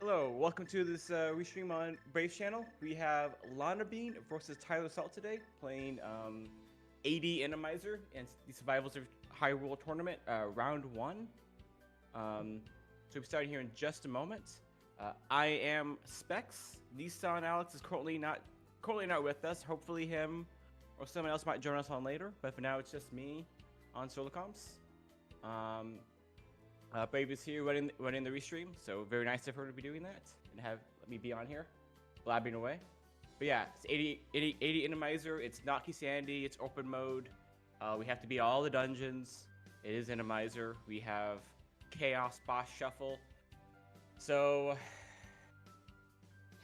Hello, welcome to this restream on Brave's channel. We have Lanabean versus Tylersalt today, playing AD Enemizer and the Survivals of Hyrule tournament, round 1. So we're starting here in just a moment. I am Specs. Nissan Alex is currently not with us. Hopefully him or someone else might join us on later, but for now it's just me on solo comms. Brave is here running the restream, so very nice of her to be doing that and let me be on here, blabbing away. But yeah, it's 80 Enemizer. It's not Sandy. It's open mode. We have to beat all the dungeons. It is Enemizer. We have Chaos Boss Shuffle. So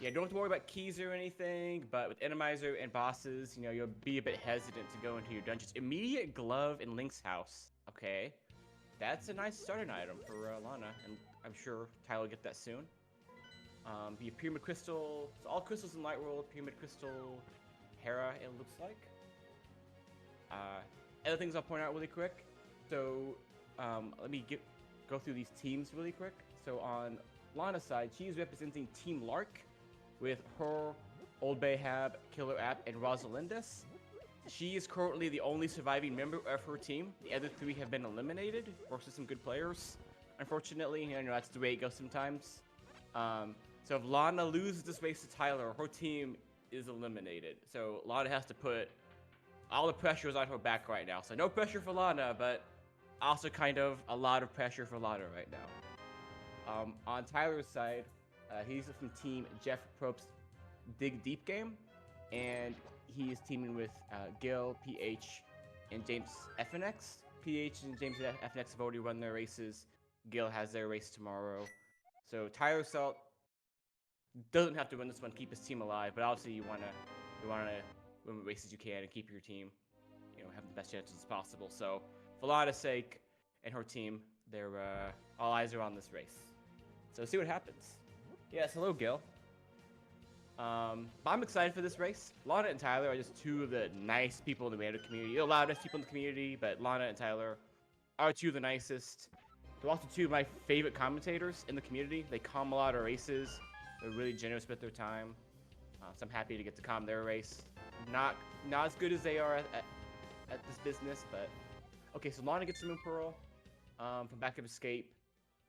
yeah, don't have to worry about keys or anything. But with Enemizer and bosses, you know, you'll be a bit hesitant to go into your dungeons. Immediate glove in Link's house. Okay. That's a nice starting item for Lana, and I'm sure Tyler will get that soon. The Pyramid Crystal, so all crystals in Light World, Pyramid Crystal, Hera, it looks like. Other things I'll point out really quick. So let me go through these teams really quick. So on Lana's side, she's representing Team LARK with her, Old Bayhab, Killer App, and Rosalindis. She is currently the only surviving member of her team. The other 3 have been eliminated versus some good players. Unfortunately, you know, that's the way it goes sometimes. So if Lana loses this race to Tyler, her team is eliminated. So Lana has to put all the pressure is on her back right now. So no pressure for Lana, but also kind of a lot of pressure for Lana right now. On Tyler's side, he's from Team Jeff Probst Dig Deep Game, and he is teaming with Gil, PH, and James FNX. PH and James FNX have already run their races. Gil has their race tomorrow. So Tylersalt doesn't have to win this one, keep his team alive, but obviously you wanna win the races you can and keep your team, you know, have the best chances as possible. So for Lana's sake and her team, they're all eyes are on this race. So see what happens. Yes, hello Gil. I'm excited for this race. Lana and Tyler are just 2 of the nice people in the random community. The loudest people in the community, but Lana and Tyler are 2 of the nicest. They're also 2 of my favorite commentators in the community. They calm a lot of races. They're really generous with their time. So I'm happy to get to calm their race. Not as good as they are at this business, but okay. So Lana gets the Moon Pearl from Back of Escape.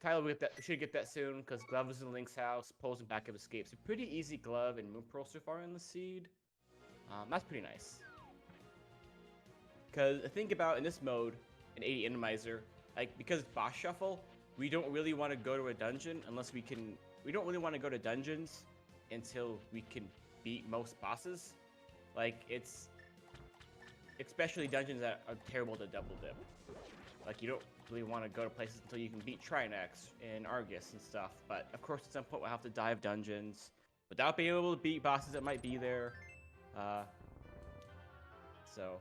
Tyler should get that soon because Glove is in Link's house, pulls in Back of Escape. So pretty easy Glove and Moon Pearl so far in the seed. That's pretty nice. Because think about in this mode, in AD Enemizer, like because it's boss shuffle, we don't really want to go to a dungeon unless we can. We don't really want to go to dungeons until we can beat most bosses. Like it's especially dungeons that are terrible to double dip. Like you don't really want to go to places until you can beat Trinex and Argus and stuff. But of course, at some point we'll have to dive dungeons without being able to beat bosses that might be there. So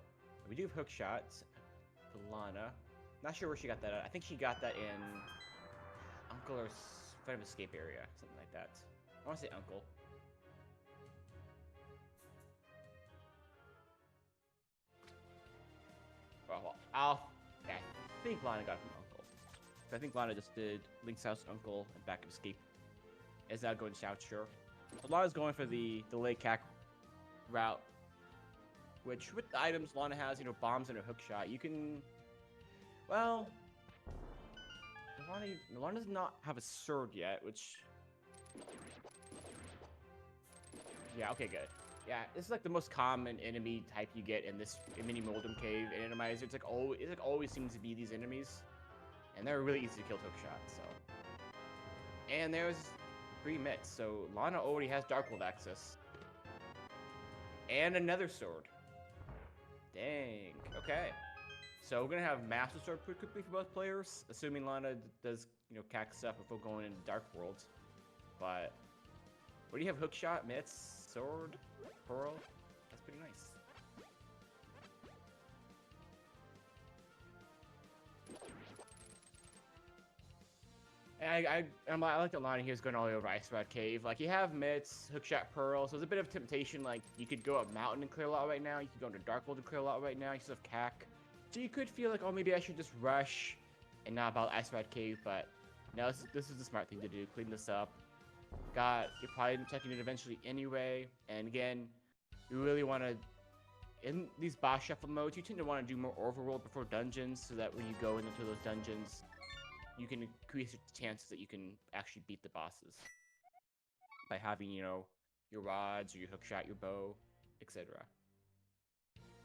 we do have hook shots for Lana. Not sure where she got that at. I think she got that in Uncle or Front of Escape area, something like that. I want to say Uncle. Well, I think Lana got it from Uncle. I think Lana just did Link's house, Uncle, and Back of Escape. Is that going shout? Sure. Lana's going for the Lake Cack route, which with the items Lana has, you know, bombs and a hook shot, you can. Well, Lana does not have a sword yet, which. Yeah. Okay. Good. Yeah, this is like the most common enemy type you get in this mini Moldum Cave and Enemizer. It always seems to be these enemies, and they're really easy to kill with hook shots. So, and there's 3 mitts, so Lana already has Dark World access, and another sword. Dang. Okay, so we're gonna have Master Sword pretty quickly for both players, assuming Lana does cack stuff before going into Dark World. But what do you have? Hook shot, mitts, sword. Pearl, that's pretty nice. And I like that Lana here is going all the way over Ice Rod Cave. Like you have mitts, hookshot Pearl, so there's a bit of temptation. Like you could go up Mountain and clear a lot right now. You could go into Dark World and clear a lot right now. You still have Cack, so you could feel like, oh, maybe I should just rush and not about Ice Rod Cave. But no, this is the smart thing to do. Clean this up. You're probably checking it eventually anyway. And again, you really want to, in these boss shuffle modes, you tend to want to do more overworld before dungeons, so that when you go into those dungeons, you can increase your chances that you can actually beat the bosses by having, you know, your rods or your hookshot, your bow, etc.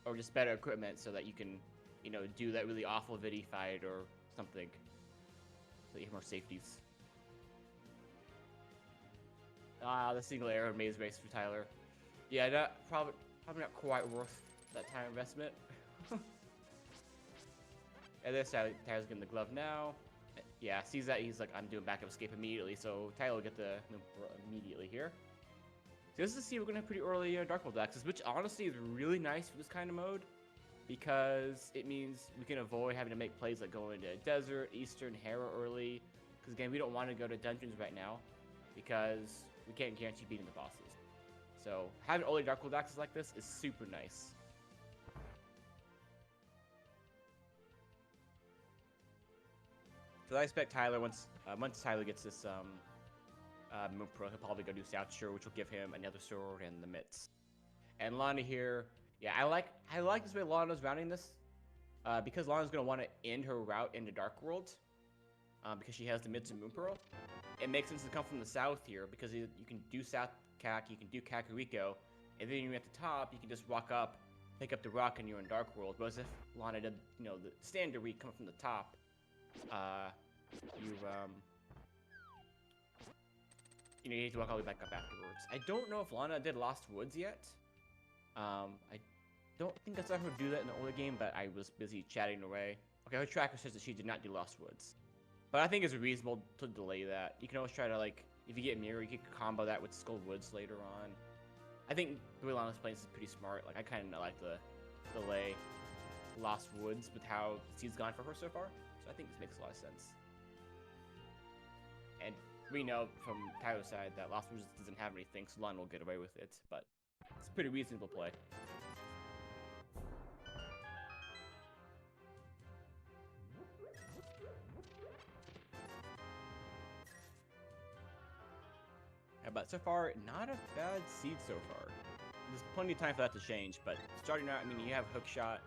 Or just better equipment so that you can, you know, do that really awful Vidi fight or something, so that you have more safeties. Ah, the single arrow maze race for Tyler. Yeah, probably not quite worth that time investment. And this Tyler's getting the glove now. Yeah, sees that, he's like, I'm doing backup escape immediately, so Tyler will get the immediately here. So this is see we're gonna have pretty early Dark World access, which honestly is really nice for this kind of mode, because it means we can avoid having to make plays like going to Desert, Eastern, Hera early. Because again, we don't want to go to dungeons right now, because we can't guarantee beating the bosses. So having early Dark World access like this is super nice. So I expect Tyler, once Tyler gets this move pro, he'll probably go do South Shore, which will give him another sword and the mitts. And Lana here, yeah, I like this way Lana's routing this, because Lana's gonna want to end her route into Dark World, because she has the mitts and Moon Pearl. It makes sense to come from the south here, because you can do South Cac, you can do Kakariko, and then you're at the top, you can just walk up, pick up the rock, and you're in Dark World. Whereas if Lana did, you know, the standard where you come from the top, you know, you need to walk all the way back up afterwards. I don't know if Lana did Lost Woods yet. I don't think I saw her do that in the older game, but I was busy chatting away. Okay, her tracker says that she did not do Lost Woods. But I think it's reasonable to delay that. You can always try to, like, if you get Mirror, you can combo that with Skull Woods later on. I think the way Lana's playing this is pretty smart. Like, I kind of like the delay Lost Woods with how Seed's gone for her so far. So I think this makes a lot of sense. And we know from Tyler's side that Lost Woods doesn't have anything, so Lana will get away with it. But it's a pretty reasonable play. But so far, not a bad seed so far. There's plenty of time for that to change, but starting out, I mean, you have Hookshot,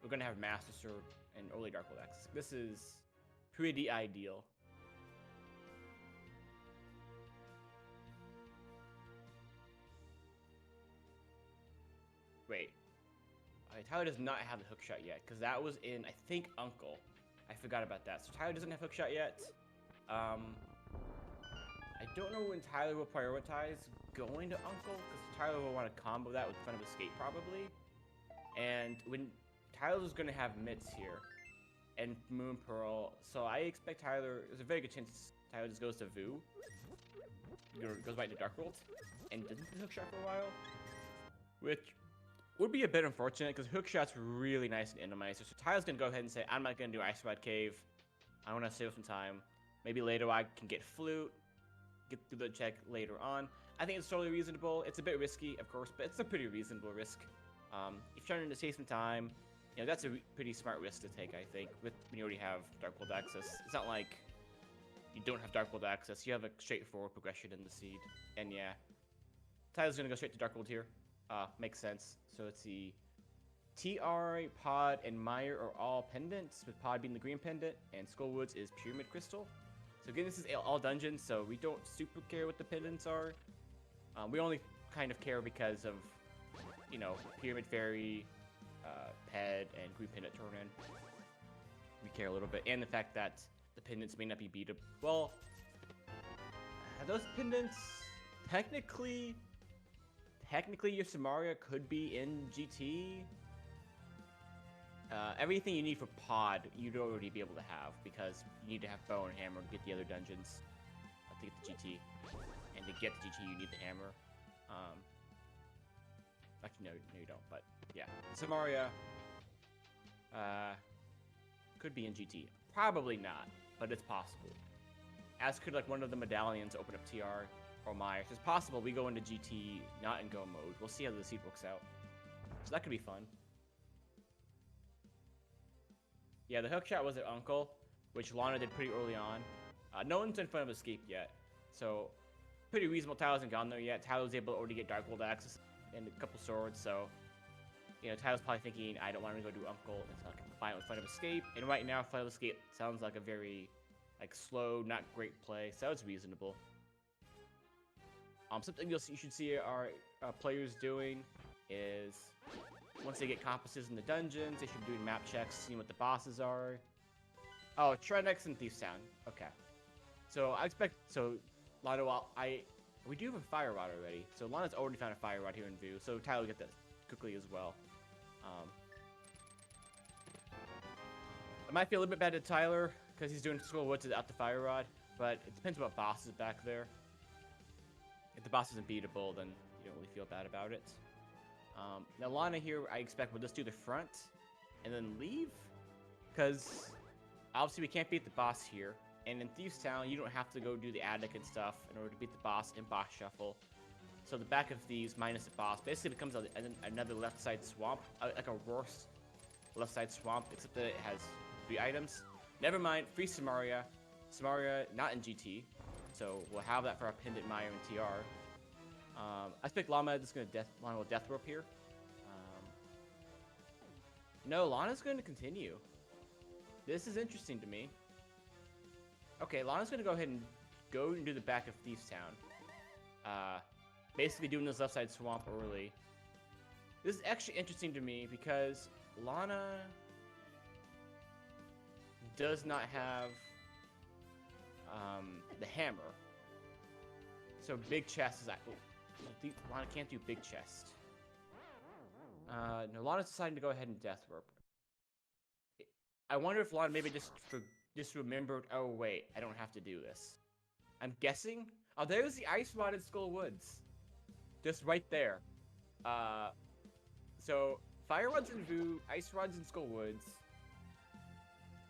we're going to have Master Sword, and early Dark World access. This is pretty ideal. Wait. Okay, Tyler does not have the Hookshot yet, because that was in, I think, Uncle. I forgot about that. So Tyler doesn't have Hookshot yet. I don't know when Tyler will prioritize going to Uncle, because Tyler will want to combo that with Fun of Escape probably. And when Tyler's going to have mitts here and Moon Pearl, so I expect Tyler, there's a very good chance Tyler just goes to Vu, goes right to Dark World, and doesn't do Hookshot for a while, which would be a bit unfortunate because Hookshot's really nice in Enemizer. So Tyler's going to go ahead and say, I'm not going to do Ice Rod Cave. I want to save some time. Maybe later I can get Flute, get through the check later on. I think it's totally reasonable. It's a bit risky, of course, but it's a pretty reasonable risk. If you're trying to save some time, you know, that's a pretty smart risk to take, I think, when you already have Dark World access. It's not like you don't have Dark World access. You have a straightforward progression in the seed. And yeah, Tyler's going to go straight to Dark World here. Makes sense. So let's see. TR, Pod, and Meyer are all pendants, with Pod being the green pendant, and Skullwoods is Pyramid Crystal. So again, this is all dungeons, so we don't super care what the pendants are. We only kind of care because of, you know, Pyramid Fairy, Ped, and Green Pendant turn in. We care a little bit, and the fact that the pendants may not be beatable. Well, those pendants, technically your Samaria could be in GT. Everything you need for Pod, you'd already be able to have, because you need to have Bow and Hammer to get the other dungeons to get the GT. And to get the GT, you need the Hammer. Actually, no, you don't, but yeah. Samaria could be in GT. Probably not, but it's possible. As could, like, one of the medallions open up TR or Myers. It's possible we go into GT, not in Go mode. We'll see how the seed works out. So that could be fun. Yeah, the Hookshot was at Uncle, which Lana did pretty early on. No one's in front of Escape yet, so pretty reasonable. Tyler hasn't gone there yet. Tyler was able to already get Dark World access and a couple swords, so you know Tyler's probably thinking, I don't want to go do Uncle until I can find Flight of Escape. And right now, Flight of Escape sounds like a very like slow, not great play, so it's reasonable. Something you should see our players doing is once they get compasses in the dungeons, they should be doing map checks, seeing what the bosses are. Oh, Trinex and Thief's Town. Okay. So I expect Lana, we do have a fire rod already. So Lana's already found a fire rod here in view. So Tyler will get that quickly as well. I might feel a little bit bad to Tyler because he's doing Skull Woods without the fire rod, but it depends what boss is back there. If the boss isn't beatable, then you don't really feel bad about it. Now Lana here, I expect will just do the front and then leave, because obviously we can't beat the boss here. And in Thief's Town, you don't have to go do the attic and stuff in order to beat the boss in boss shuffle. So the back of these minus the boss basically becomes another left side swamp, like a worse left side swamp, except that it has 3 items. Never mind, free Samaria. Samaria not in GT, so we'll have that for our Pendant Mire and TR. I expect Lana is going to Lana will death rope here. No, Lana's going to continue. This is interesting to me. Okay, Lana's going to go ahead and do the back of Thief's Town. Basically doing this left side swamp early. This is actually interesting to me because Lana does not have the hammer. So big chest is like, Lana can't do big chest. No, Lana's deciding to go ahead and death rope. I wonder if Lana maybe just remembered, oh wait, I don't have to do this. I'm guessing. Oh, there's the ice rod in Skull Woods. Just right there. So fire rods in Vu, ice rods in Skull Woods.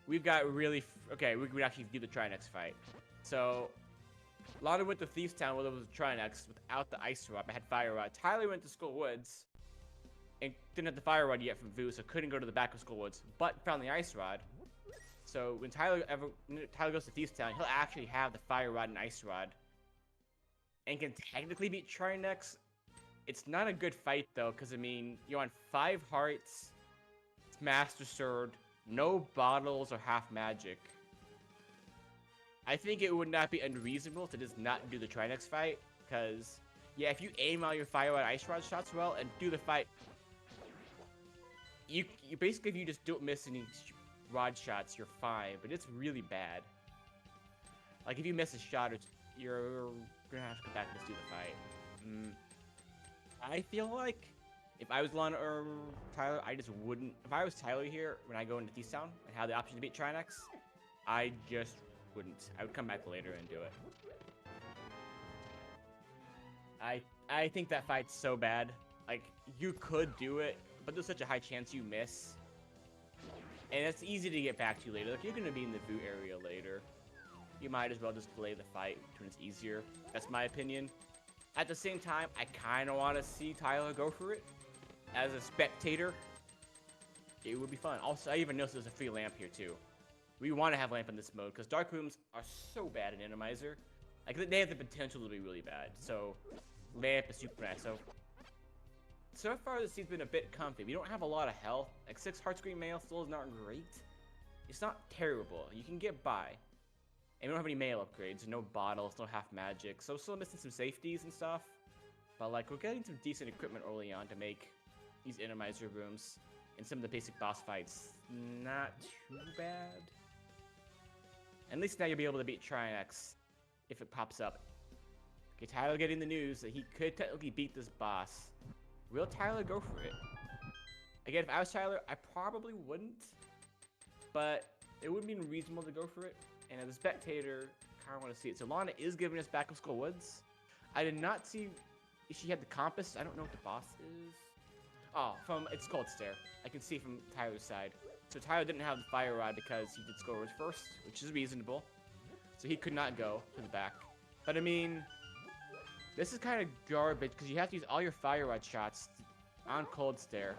We've got really okay. We could actually do the Trinex fight. So Lana went to Thief's Town where there was a Trinex without the ice rod. I had fire rod. Tyler went to Skull Woods and didn't have the fire rod yet from Vu, so couldn't go to the back of Skull Woods, but found the ice rod. So when Tyler goes to Thief's Town, he'll actually have the fire rod and ice rod, and can technically beat Trinex. It's not a good fight though, because I mean you're on 5 hearts, it's Master Sword, no bottles or half magic. I think it would not be unreasonable to just not do the Trinex fight, because yeah, if you aim all your fire rod ice rod shots well and do the fight, you basically, if you just don't miss any rod shots, you're fine, but it's really bad. Like if you miss a shot, you're gonna have to come back and just do the fight. I feel like if I was Lana or Tyler, I just wouldn't. If I was Tyler here, when I go into Thief's Town and have the option to beat Trinex, I just wouldn't. I would come back later and do it. I think that fight's so bad. Like, you could do it, but there's such a high chance you miss. And it's easy to get back to later. Like, you're gonna be in the Vu area later. You might as well just delay the fight when it's easier. That's my opinion. At the same time, I kind of want to see Tyler go for it. As a spectator, it would be fun. Also, I even noticed there's a free lamp here too. We want to have lamp in this mode because dark rooms are so bad in Enemizer. Like, they have the potential to be really bad. So, lamp is super nice. So far this season's been a bit comfy. We don't have a lot of health. Like 6 heart screen mail still is not great. It's not terrible. You can get by. And we don't have any mail upgrades. No bottles, no half magic. So still missing some safeties and stuff. But like, we're getting some decent equipment early on to make these Enemizer rooms and some of the basic boss fights not too bad. At least now you'll be able to beat Trinex if it pops up. Okay, Tyler getting the news that he could technically beat this boss. Will Tyler go for it? Again, if I was Tyler, I probably wouldn't. But it would be reasonable to go for it. And as a spectator, I kind of want to see it. So Lana is giving us back of Skull Woods. I did not see if she had the compass. I don't know what the boss is. Oh, it's Cold Stare. I can see from Tyler's side. So Tyler didn't have the fire rod because he did Skull Woods first, which is reasonable. So he could not go to the back. But I mean, this is kind of garbage because you have to use all your fire rod shots on Cold Stare.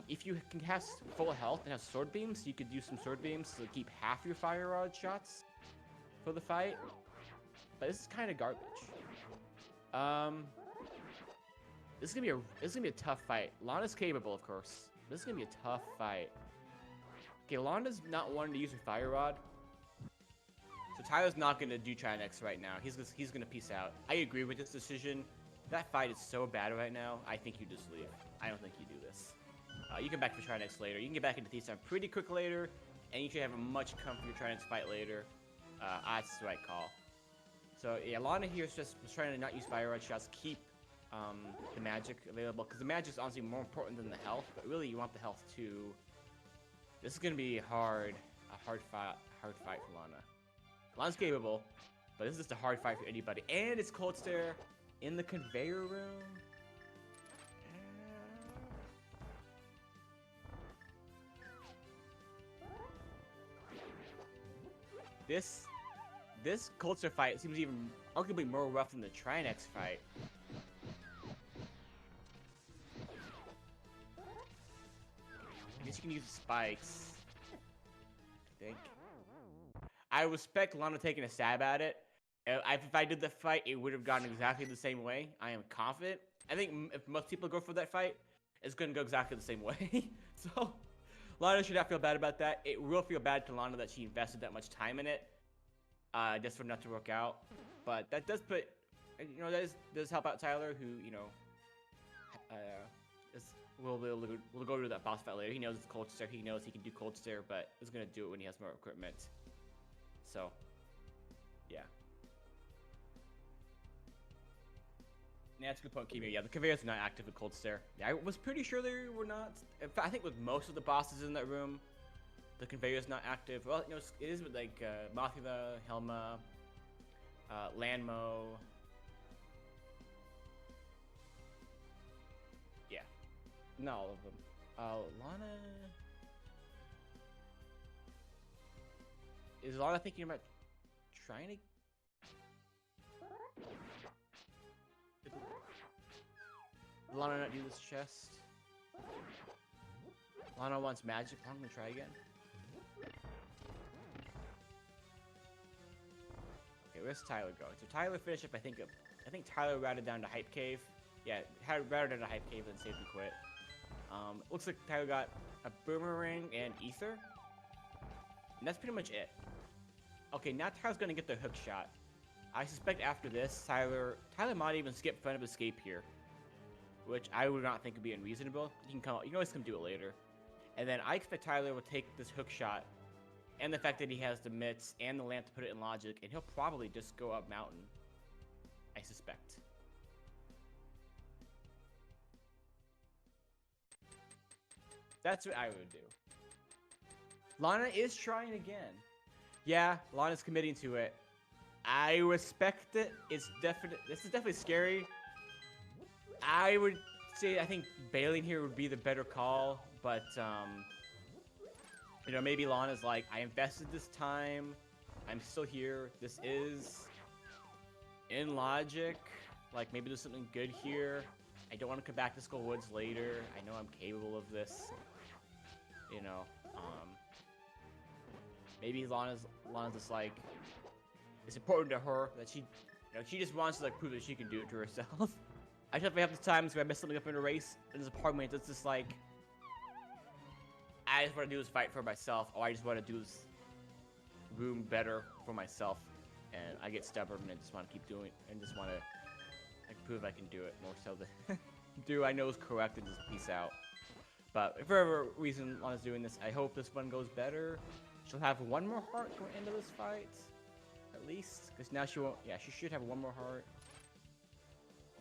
If you can have full health and have sword beams, you could use some sword beams to keep half your fire rod shots for the fight. But this is kind of garbage. This is gonna be a tough fight. Lana's capable, of course. This is gonna be a tough fight. Okay, Lana's not wanting to use her Fire Rod. So Tyler's not gonna do Trinex right now. He's gonna peace out. I agree with this decision. That fight is so bad right now. I think you just leave. I don't think you do this. You can back for Trinex later. You can get back into Thief pretty quick later, and you should have a much comfier Trinex fight later. That's the right call. So yeah, Lana here is just trying to not use Fire Rod shots. Keep the magic available, because the magic is honestly more important than the health. But really, you want the health too. This is gonna be a hard fight for Lana. Lana's capable, but this is just a hard fight for anybody. And it's Cold Stare in the conveyor room. This Cold Stare fight seems even arguably more rough than the Trinex fight. I guess you can use the spikes, I think. I respect Lana taking a stab at it. If I did the fight, it would have gone exactly the same way. I am confident. I think if most people go for that fight, it's going to go exactly the same way. So, Lana should not feel bad about that. It will feel bad to Lana that she invested that much time in it, just for it not to work out. But that does put, you know, that does help out Tyler, who, you know, we'll go to that boss fight later. He knows it's Cold Stare. He knows he can do Cold Stare, but is going to do it when he has more equipment. So, yeah. Yeah, that's a good point, Kimi. Yeah, the conveyors are not active with Cold Stare. Yeah, I was pretty sure they were not. In fact, I think with most of the bosses in that room, the conveyor is not active. Well, you know, it is with like Mothula, Helma, Lanmo. Yeah, not all of them. Lana. Is Lana thinking about trying to? Did Lana not do this chest? Lana wants magic. I'm gonna try again. Okay, where's Tyler going? So Tyler finished up. I think Tyler routed down to Hype Cave. Yeah, routed down to Hype Cave and saved and quit. Looks like Tyler got a boomerang and ether. And that's pretty much it. Okay, now Tyler's gonna get the hook shot. I suspect after this, Tyler might even skip front of escape here, which I would not think would be unreasonable. You can always come do it later. And then I expect Tyler will take this hook shot, and the fact that he has the mitts and the lamp to put it in logic, and he'll probably just go up mountain. I suspect. That's what I would do. Lana is trying again. Yeah, Lana's committing to it. I respect it. This is definitely scary. I would say I think bailing here would be the better call, but you know, maybe Lana's like, I invested this time. I'm still here. This is in logic. Like, maybe there's something good here. I don't want to come back to Skull Woods later. I know I'm capable of this. You know, maybe Lana's just like, it's important to her that she, you know, she just wants to like prove that she can do it to herself. I definitely have the times where I mess something up in a race, and there's a part of me that's just like, I just want to do this fight for myself, or I just want to do this room better for myself, and I get stubborn and I just want to keep doing it, and just want to like prove I can do it more so than do I know is correct and just peace out. But if for whatever reason Lana's doing this, I hope this one goes better. She'll have one more heart going into this fight, at least, because now she won't. Yeah, she should have one more heart.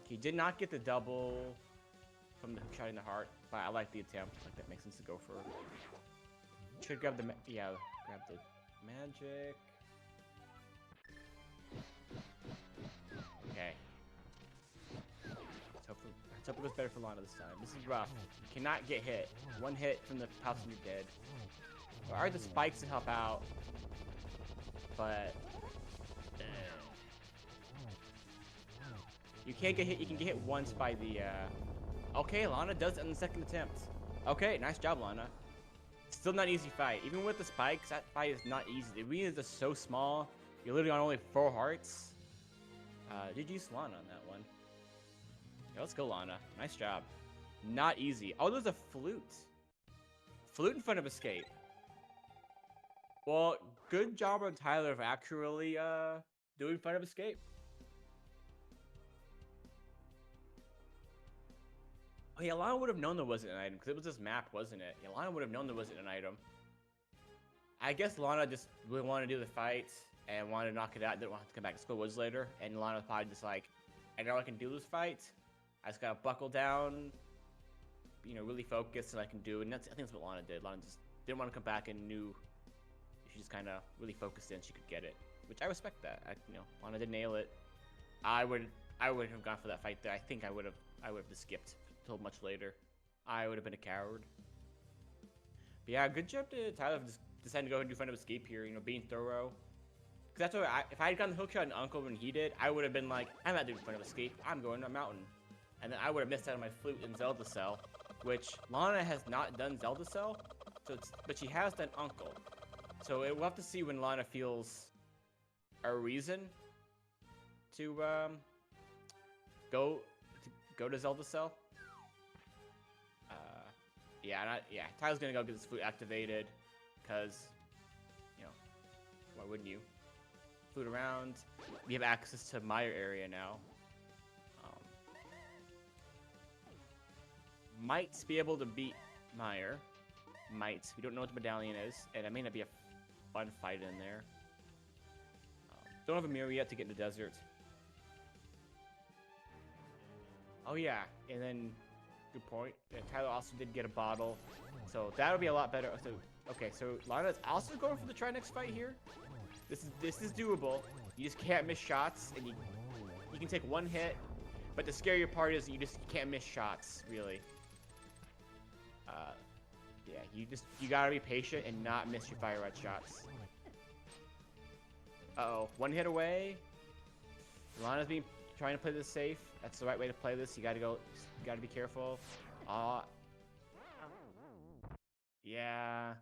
Okay, did not get the double from the hook shot in the heart, but I like the attempt. Like, that makes sense to go for. Should grab the grab the magic. Okay. Let's hope it goes better for Lana this time. This is rough. You cannot get hit. One hit from the house and you're dead. There are the spikes to help out, but you can't get hit. You can get hit once by the. Okay, Lana does it on the second attempt. Okay, nice job, Lana. Still not an easy fight. Even with the spikes, that fight is not easy. The arena is just so small. You're literally on only 4 hearts. GG's Lana on that one. Let's go, Lana. Nice job. Not easy. Oh, there's a flute. Flute in front of escape. Well, good job on Tyler of actually doing front of escape. Oh yeah, Lana would have known there wasn't an item because it was this map, wasn't it? Yeah, Lana would have known there wasn't an item. I guess Lana just really wanted to do the fight and wanted to knock it out. Didn't want to come back to School Woods later. And Lana was probably just like, I know I can do this fight. I just gotta buckle down, you know, really focus, and I can do. And I think that's what Lana did. Lana just didn't want to come back and knew she just kind of really focused in. She could get it, which I respect that. You know, Lana did nail it. I wouldn't have gone for that fight there. I think I would have just skipped till much later. I would have been a coward. But yeah, good job to Tyler for just deciding to go and do front of escape here. You know, being thorough. Because that's what if I had gotten the hook shot on Uncle when he did, I would have been like, I'm not doing front of escape. I'm going to a mountain. And then I would have missed out on my flute and Zelda Cell, which Lana has not done Zelda Cell, but she has done Uncle. So we'll have to see when Lana feels a reason to go to Zelda Cell. Yeah, Tyler's gonna go get his flute activated, cause you know, why wouldn't you? Flute around. We have access to Meyer area now. Might be able to beat Meyer. Might. We don't know what the medallion is, and it may not be a fun fight in there. Don't have a mirror yet to get in the desert. Oh yeah, and then good point. And Tyler also did get a bottle, so that'll be a lot better. So okay, so Lana's also going for the try next fight here. This is doable. You just can't miss shots, and you can take one hit, but the scarier part is you can't miss shots really. Yeah, you gotta be patient and not miss your fire rod shots. Uh-oh, one hit away. Lana's trying to play this safe. That's the right way to play this. You gotta be careful. Yeah.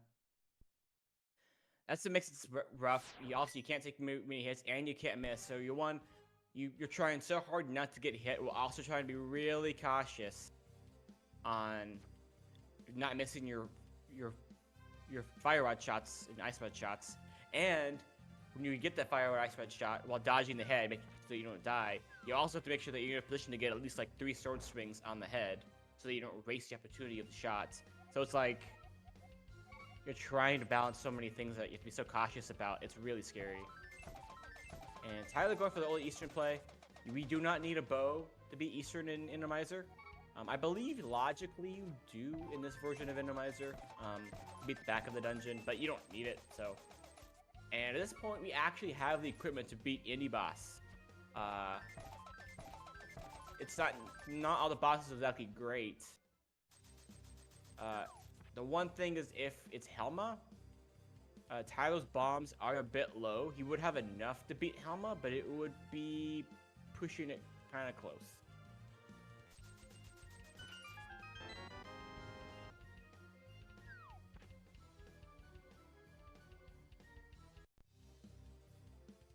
That's what makes it rough. You can't take many hits and you can't miss. So you're trying so hard not to get hit while also trying to be really cautious on not missing your fire rod shots and ice rod shots. And when you get that fire rod ice rod shot while dodging the head, so you don't die, you also have to make sure that you're in a position to get at least like 3 sword swings on the head so that you don't waste the opportunity of the shots. So it's like you're trying to balance so many things that you have to be so cautious about. It's really scary. And Tyler going for the old Eastern play. We do not need a bow to beat Eastern in Enemizer. I believe logically you do in this version of Enemizer. Beat the back of the dungeon, but you don't need it. So, and at this point, we actually have the equipment to beat any boss. It's not all the bosses are exactly great. The one thing is if it's Helma, Tyler's bombs are a bit low. He would have enough to beat Helma, but it would be pushing it kind of close.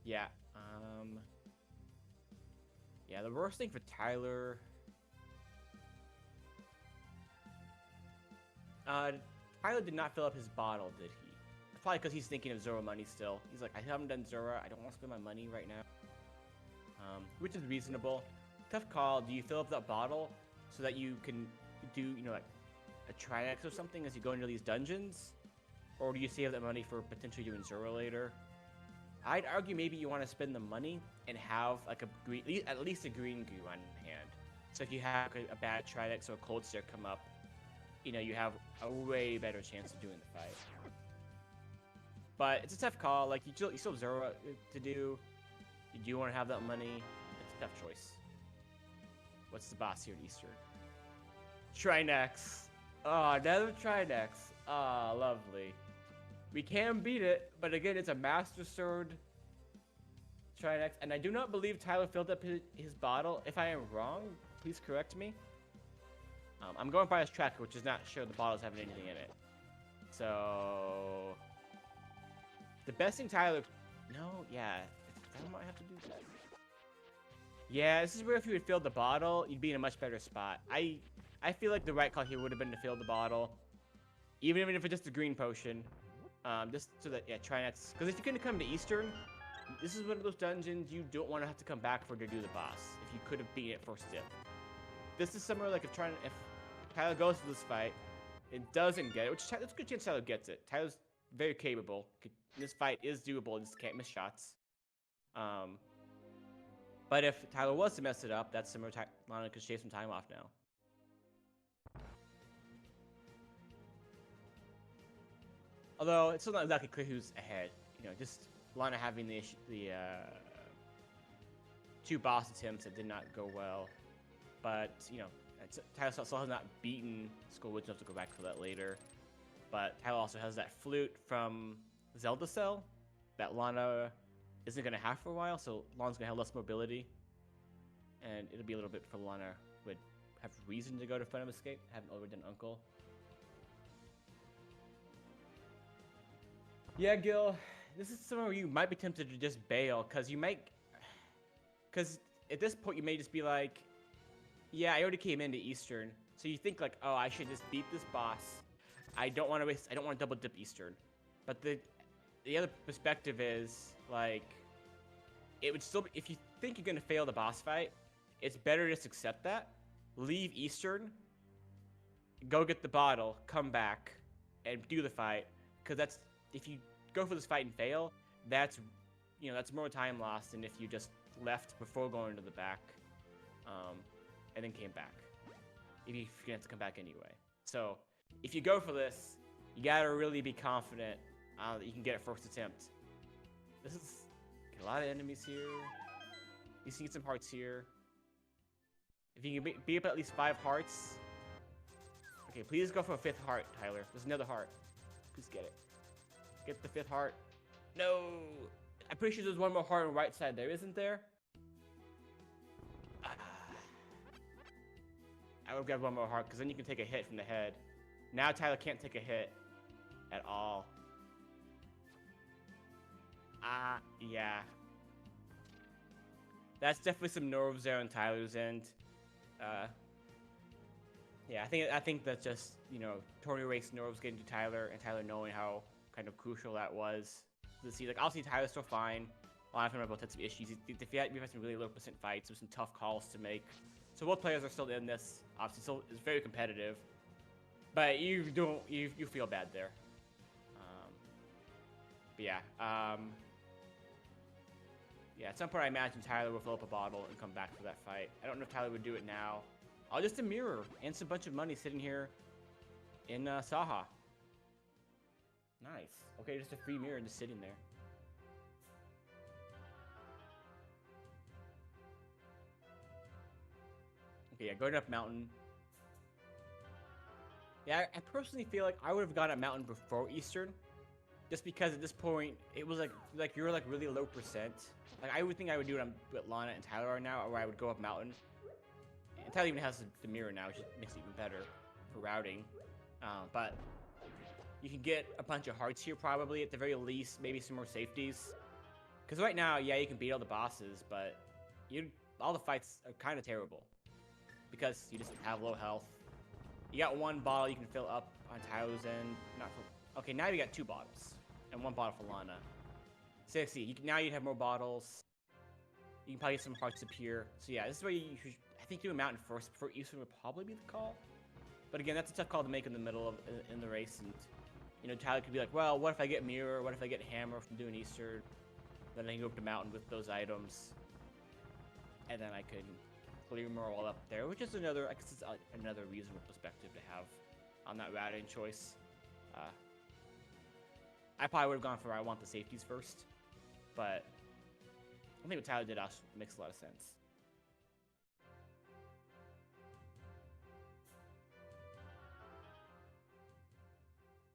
Yeah, yeah, the worst thing for Tyler... Tyler did not fill up his bottle, did he? Probably because he's thinking of Zora money still. He's like, I haven't done Zora, I don't want to spend my money right now. Which is reasonable. Tough call, do you fill up that bottle so that you can do, you know, like a Trinex or something as you go into these dungeons? Or do you save that money for potentially doing Zora later? I'd argue maybe you want to spend the money and have like a green, at least a green goo on hand. So if you have a bad Trinex or a cold stare come up, you know, you have a way better chance of doing the fight. But it's a tough call. Like, you still have Zora to do. You do want to have that money. It's a tough choice. What's the boss here at Easter? Trinex. Oh, another Trinex. Ah, lovely. We can beat it, but again, it's a Master Sword Trinex. And I do not believe Tyler filled up his bottle. If I am wrong, please correct me. I'm going by his tracker, which does not show the bottles having anything in it. So... the best thing Tyler... No, yeah. I might have to do that. Yeah, this is where if you had filled the bottle, you'd be in a much better spot. I feel like the right call here would have been to fill the bottle, even if it's just a green potion. Just so that, yeah, try not to... Because if you're going to come to Eastern, this is one of those dungeons you don't want to have to come back for to do the boss, if you could have beaten it first dip. This is somewhere like if Tyler goes to this fight, it doesn't get it, which there's a good chance Tyler gets it. Tyler's very capable. This fight is doable, just can't miss shots. But if Tyler was to mess it up, that's somewhere Lana could shave some time off now. Although it's still not exactly clear who's ahead. You know, just Lana having the two boss attempts that did not go well. But, you know, Tyler still has not beaten Skullwoods enough to go back for that later. But Tyler also has that flute from Zelda Cell that Lana isn't going to have for a while, so Lana's going to have less mobility. And it'll be a little bit for Lana would have reason to go to Phantom Escape, having already done Uncle. Yeah, Gil, this is somewhere where you might be tempted to just bail, because at this point you may just be like, yeah, I already came into Eastern, so you think like, oh, I should just beat this boss. I don't want to double dip Eastern. But the other perspective is, like, it would still be, if you think you're going to fail the boss fight, it's better to just accept that, leave Eastern, go get the bottle, come back, and do the fight, because that's, if you go for this fight and fail, that's more time lost than if you just left before going to the back, and then came back. If you're going to have to come back anyway. So, if you go for this, you gotta really be confident that you can get it first attempt. This is a lot of enemies here. You see some hearts here. If you can be up at least 5 hearts. Okay, please go for a 5th heart, Tyler. There's another heart. Please get it. Get the 5th heart. No! I'm pretty sure there's one more heart on the right side there, isn't there? I would grab one more heart, because then you can take a hit from the head. Now Tyler can't take a hit at all. Yeah. That's definitely some nerves there on Tyler's end. Yeah, I think that's just, you know, Tony Race nerves getting to Tyler, and Tyler knowing how kind of crucial that was. To see, like, obviously Tyler's still fine. A lot of them both had some issues. We've had some really low % fights, with some tough calls to make. So both players are still in this. Obviously, still it's very competitive. But you feel bad there. But yeah. Yeah, at some point I imagine Tyler will fill up a bottle and come back for that fight. I don't know if Tyler would do it now. Oh, just a mirror and some bunch of money sitting here in Saha. Nice. Okay, just a free mirror just sitting there. Okay, yeah, going up mountain. Yeah, I personally feel like I would have gone up mountain before Eastern, just because at this point it was like you're like really low %. Like I would think I would do what Lana and Tyler are now, where I would go up mountain. And Tyler even has the mirror now, which makes it even better for routing. But you can get a bunch of hearts here probably at the very least, maybe some more safeties. Because right now, yeah, you can beat all the bosses, but all the fights are kind of terrible because you just have low health. You got one bottle you can fill up on Tyler's end. Okay, now you got 2 bottles and 1 bottle for Lana. So let's see, now you'd have more bottles. You can probably get some hearts up here. So yeah, this is where you should, I think, do a mountain first before Eastern would probably be the call. But again, that's a tough call to make in the middle of in the race, and you know Tyler could be like, well, what if I get mirror? What if I get hammer from doing Eastern? Then I can go up to mountain with those items, and then I could clear them all up there, which is another, I guess it's another reasonable perspective to have on that routing choice. I probably would have gone for I want the safeties first, but I think what Tyler did also makes a lot of sense.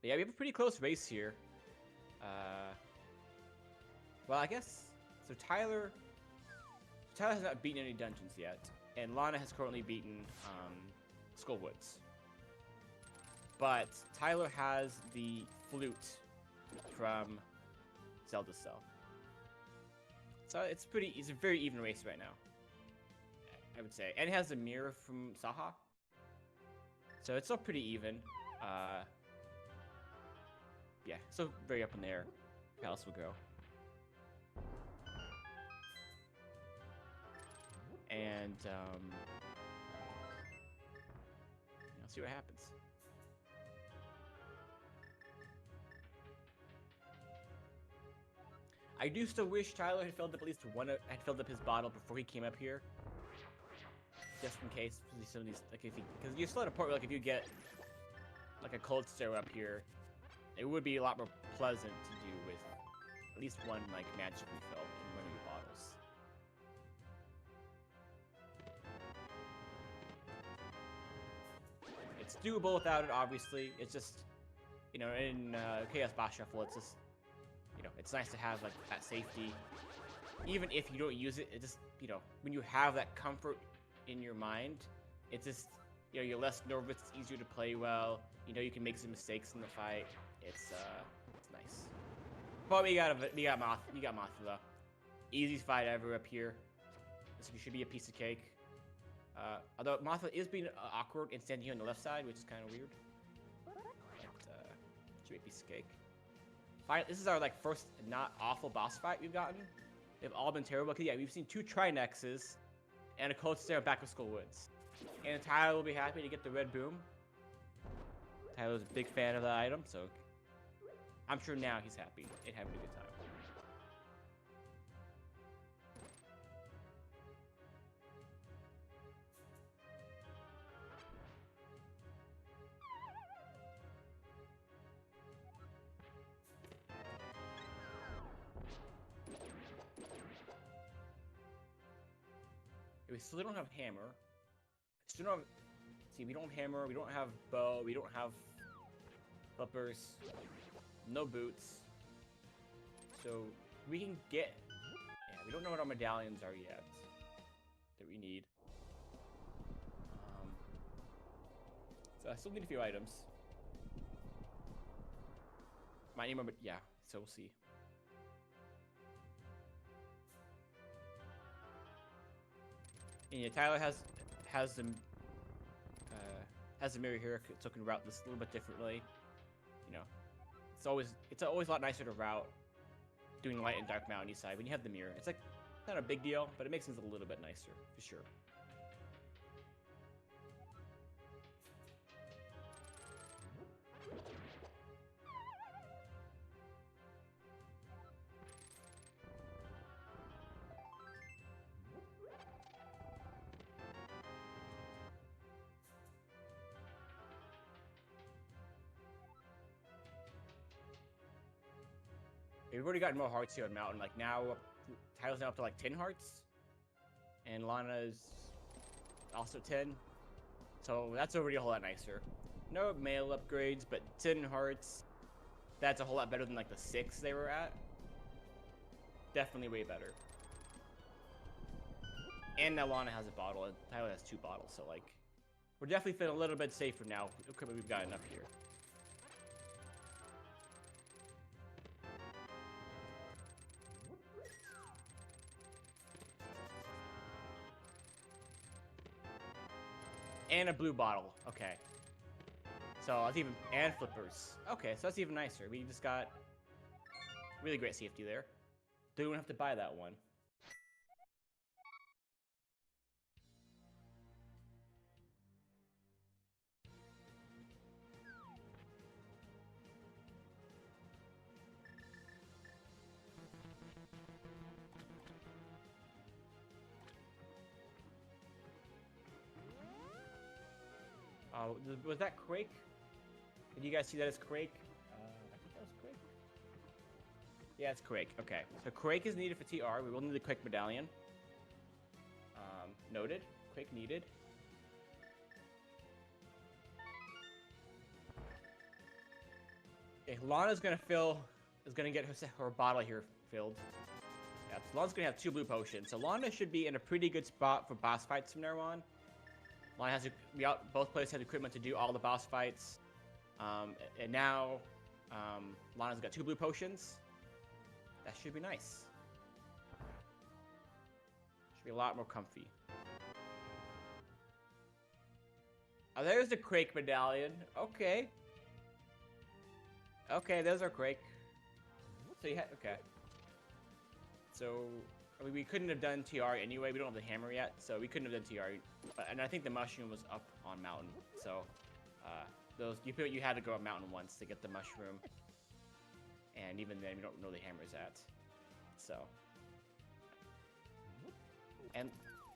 But yeah, we have a pretty close race here. Well, I guess so. Tyler has not beaten any dungeons yet, and Lana has currently beaten Skullwoods. But Tyler has the flute from Zelda Cell. So it's a very even race right now. I would say. And it has a mirror from Saha. So it's still pretty even. Yeah, still very up in the air. How else will go? And I'll see what happens. I do still wish Tyler had filled up at least had filled up his bottle before he came up here, just in case some of these, like, if because you still at a point where, like, if you get like a cold stare up here, it would be a lot more pleasant to do with at least one like magic refill in one of your bottles. It's doable without it, obviously. It's just, you know, in Chaos Boss Shuffle, it's just, you know, it's nice to have like that safety. Even if you don't use it, it just, you know, when you have that comfort in your mind, it's just, you know, you're less nervous, it's easier to play well. You know, you can make some mistakes in the fight. It's nice. But we got Mothra. Easiest fight ever up here. This should be a piece of cake. Although Mothra is being awkward and standing here on the left side, which is kind of weird. But, should be a piece of cake. Finally, this is our like first not awful boss fight we've gotten. They've all been terrible. Cause yeah, we've seen 2 Trinexes and a cold stare back of Skull Woods. And Tyler will be happy to get the red boom. Tyler's a big fan of that item, so I'm sure now he's happy and having a good time. We still don't have hammer. Still don't have, see, we don't have hammer, we don't have bow, we don't have flippers, no boots. So we can get, yeah, we don't know what our medallions are yet that we need. So I still need a few items. Might need more, but yeah, so we'll see. And yeah, Tyler has the mirror here, so it can route this a little bit differently. You know, it's always a lot nicer to route doing light and dark mountain side when you have the mirror. It's like not a big deal, but it makes things a little bit nicer for sure. We've already gotten more hearts here on Mountain. Like now, Tyler's now up to like 10 hearts. And Lana's also 10. So that's already a whole lot nicer. No male upgrades, but 10 hearts. That's a whole lot better than like the 6 they were at. Definitely way better. And now Lana has a bottle, and Tyler has 2 bottles. So like, we're definitely feeling a little bit safer now. Equipment we've got enough here. And a blue bottle. Okay. So that's even, and flippers. Okay, so that's even nicer. We just got really great safety there. Don't have to buy that one. Was that Quake? Did you guys see that as Quake? I think that was Quake. Yeah, it's Quake. Okay, so Quake is needed for TR. We will need the Quake medallion. Noted. Quake needed. Okay, Lana's gonna get her bottle here filled. Yeah, so Lana's gonna have 2 blue potions. So Lana should be in a pretty good spot for boss fights from now on. Lana has both players have equipment to do all the boss fights, and now Lana's got 2 blue potions. That should be nice. Should be a lot more comfy. Oh, there's the Quake medallion. Okay. Okay, there's our Quake. So you had okay. So I mean, we couldn't have done TR anyway. We don't have the hammer yet, so we couldn't have done TR. And I think the mushroom was up on mountain. So you had to go up mountain once to get the mushroom. And even then, we don't know the hammer's at. So. And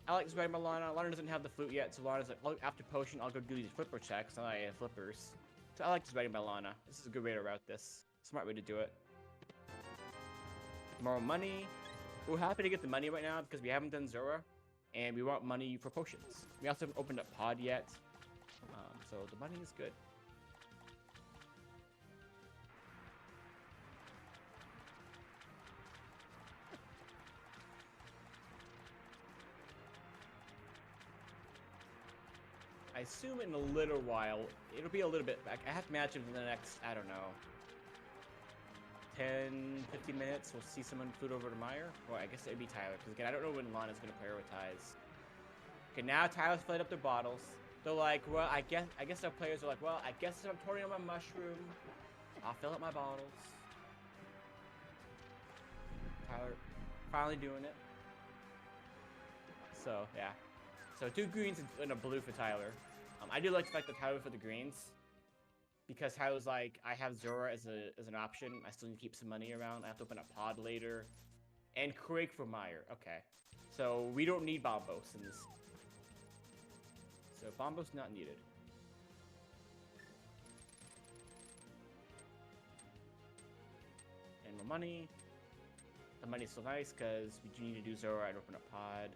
I like riding my Lana. Lana doesn't have the flute yet, so Lana's like, oh, after potion, I'll go do these flipper checks. Now I have flippers. So I like just riding my Lana. This is a good way to route this. Smart way to do it. More money. We're happy to get the money right now because we haven't done Zora. And we want money for potions. We also haven't opened up Pod yet. So the money is good. I assume in a little while, it'll be a little bit back. I have to match it in the next, I don't know, 10, 15 minutes. We'll see someone flute over to Meyer. Or I guess it'd be Tyler, because again, I don't know when Lana's going to prioritize. Okay, now Tyler's filled up their bottles. They're like, well, I guess our players are like, well, I guess if I'm pouring on my mushroom, I'll fill up my bottles. Tyler finally doing it. So, yeah. So 2 greens and a blue for Tyler. I do like the fact that Tyler for the greens. Because Tyler's like, I have Zora as an option. I still need to keep some money around. I have to open up Pod later. And Quake for Meyer. Okay. So we don't need Bombos in this. So Bombos not needed. And more money. The money's still nice because we do need to do Zora and open up Pod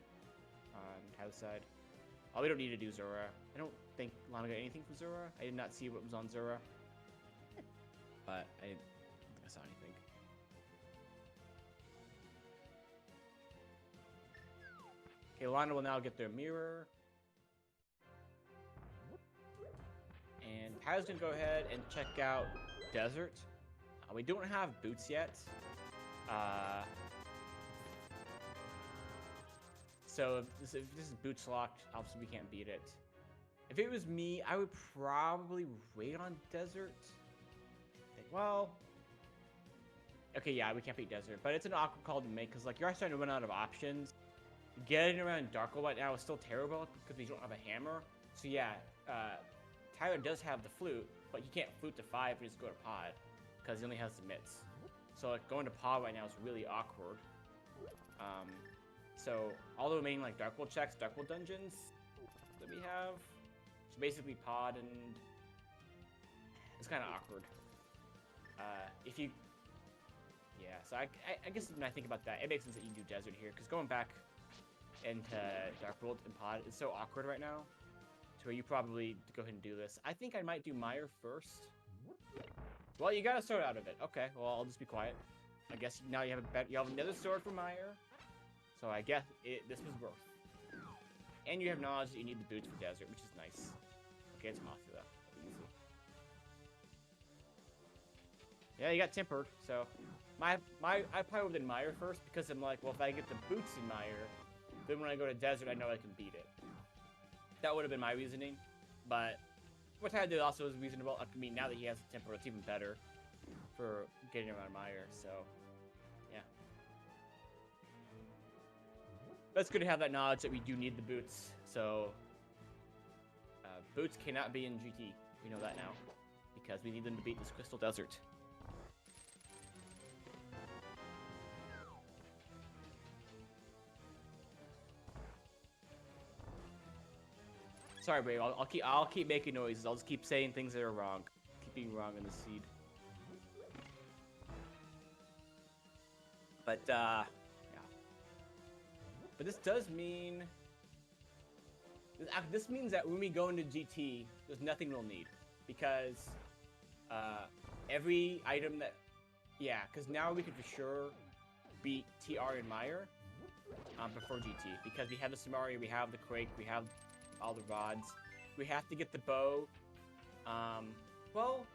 on house side. Oh, we don't need to do Zora. I don't think Lana got anything from Zora. I did not see what was on Zora. But I didn't think I saw anything. Okay, Lana will now get their mirror. And Tyler's gonna go ahead and check out Desert. We don't have boots yet. So if this is boots locked, obviously we can't beat it. If it was me, I would probably wait on Desert. Well, okay, yeah, we can't beat Desert, but it's an awkward call to make because like you're starting to run out of options. Getting around Darkle right now is still terrible because we don't have a hammer. So yeah, Tyler does have the flute, but he can't flute to 5 and just go to Pod because he only has the mitts. So like going to Pod right now is really awkward. So all the remaining like Darkwold checks, Darkwold dungeons that we have, so basically Pod and it's kind of awkward. If you, yeah. So I guess when I think about that, it makes sense that you do Desert here because going back into Darkwold and Pod is so awkward right now. To where you probably go ahead and do this. I think I might do Meyer first. Well, you got a sword out of it. Okay. Well, I'll just be quiet. I guess now you have another sword for Meyer. So I guess this was worth. And you have knowledge that you need the boots for Desert, which is nice. Okay, it's Mothra. Easy. Yeah, you got tempered. So I probably would have done Meyer first because I'm like, well, if I get the boots in Meyer, then when I go to Desert, I know I can beat it. That would have been my reasoning. But what I did also was reasonable. I mean, now that he has the temper, it's even better for getting around Meyer. So yeah. But it's good to have that knowledge that we do need the boots. So boots cannot be in GT. We know that now because we need them to beat this Crystal Desert. Sorry, Brave. I'll keep making noises. I'll just keep saying things that are wrong. Keep being wrong in the seed. But yeah. But this does mean this means that when we go into GT, there's nothing we'll need because every item that because now we can for sure beat TR and Meyer before GT because we have the Samari, we have the Quake, we have all the rods. We have to get the bow. Well,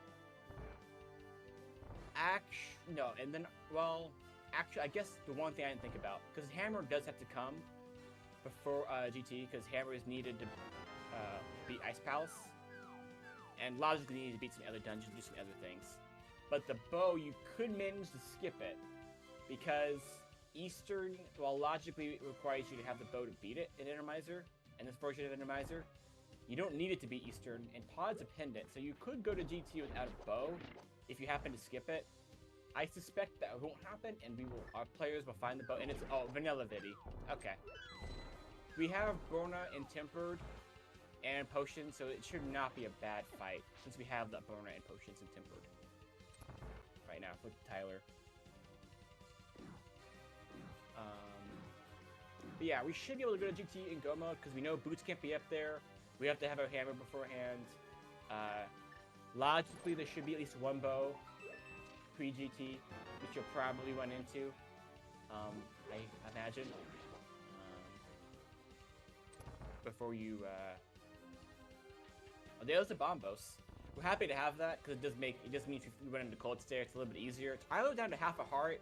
actually, I guess the one thing I didn't think about, because Hammer does have to come before GT, because Hammer is needed to beat Ice Palace. and logically you need to beat some other dungeons, do some other things. But the bow, you could manage to skip it, because Eastern, well, logically it requires you to have the bow to beat it in Enemizer, in this version of Enemizer. You don't need it to be Eastern, and Pod's a pendant, so you could go to GT without a bow if you happen to skip it. I suspect that won't happen, and our players will find the bow, and it's, oh, Vanilla Vidi. Okay. We have Bona and Tempered and Potions, so it should not be a bad fight, since we have the Bona and Potions and Tempered right now with Tyler. But yeah, we should be able to go to GT and Go mode, because we know Boots can't be up there. We have to have a hammer beforehand. Logically, there should be at least one bow pre-GT, which you'll probably run into, I imagine. Before you, oh, there's a Bombos. We're happy to have that, because it just means if we run into Cold Stare, it's a little bit easier. Tyler down to half a heart.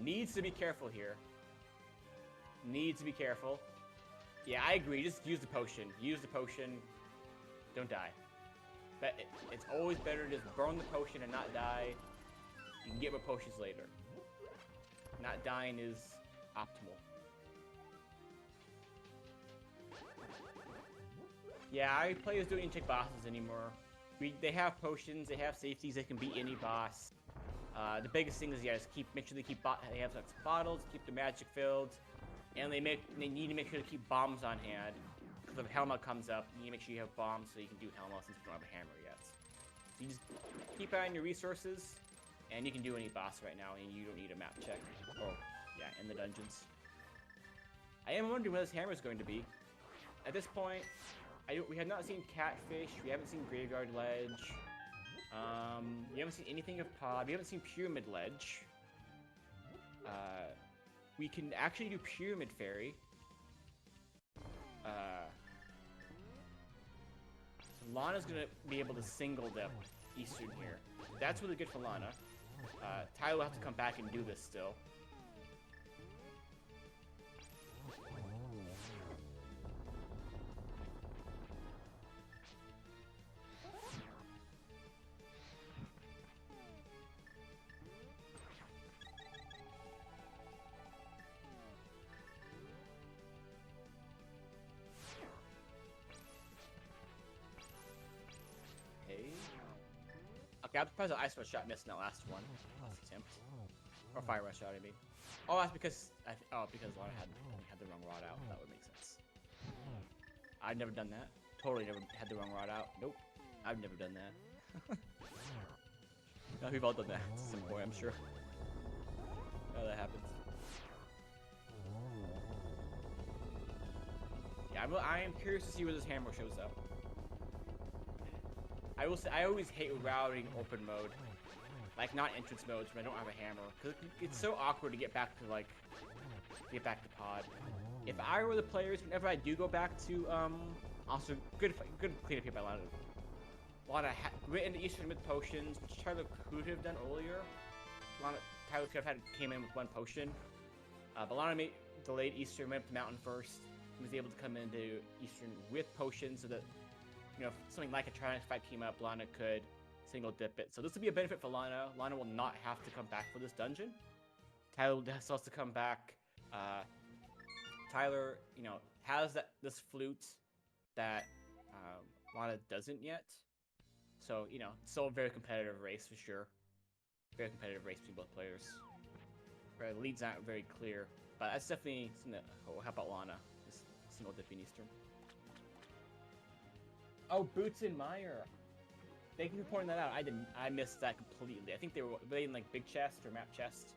Needs to be careful here. Needs to be careful. Yeah, I agree. Just use the potion. Use the potion. Don't die. But it's always better to just burn the potion and not die. You can get more potions later. Not dying is optimal. Yeah, I players don't even check bosses anymore. They have potions, they have safeties, they can beat any boss. The biggest thing is, yeah, just make sure they have like bottles, keep the magic filled, and they need to make sure to keep bombs on hand. Because if Helma comes up, you need to make sure you have bombs so you can do Helma since you don't have a hammer yet. So you just keep an eye on your resources, and you can do any boss right now, and you don't need a map check. Oh, yeah, in the dungeons. I am wondering where this hammer is going to be. At this point, we have not seen Catfish, we haven't seen Graveyard Ledge, we haven't seen anything of Pod, we haven't seen Pyramid Ledge. We can actually do Pyramid Fairy. So Lana's gonna be able to single the Eastern here. That's really good for Lana. Tyler will have to come back and do this still. Okay, I'm surprised the Ice Rush shot missed in that last one. Last attempt. Or Fire Rush shot, I mean. Oh, that's because because Lana had the wrong rod out. That would make sense. I've never done that. Totally never had the wrong rod out. Nope. I've never done that. No, we've all done that at some point, I'm sure. Oh, that happens. Yeah, I am curious to see where this hammer shows up. I will say, I always hate routing open mode. Like, not entrance modes when I don't have a hammer. Because it's so awkward to get back to, like, Pod. If I were the players, whenever I do go back to, also, good cleanup here by Lana. Lana went into Eastern with potions, which Tyler could have done earlier. Tyler could have came in with one potion. But Lana delayed Eastern, went up the mountain first, and was able to come into Eastern with potions so that, you know, if something like a Triumph fight came up, Lana could single dip it. So this will be a benefit for Lana. Lana will not have to come back for this dungeon. Tyler has to come back. Tyler, you know, has this flute that Lana doesn't yet. So, you know, it's still a very competitive race for sure. Very competitive race between both players. The leads aren't very clear, but that's definitely something that will help out Lana. This single dipping Eastern. Oh, Boots and Meyer. Thank you for pointing that out. I missed that completely. I think they were in like big chest or map chest.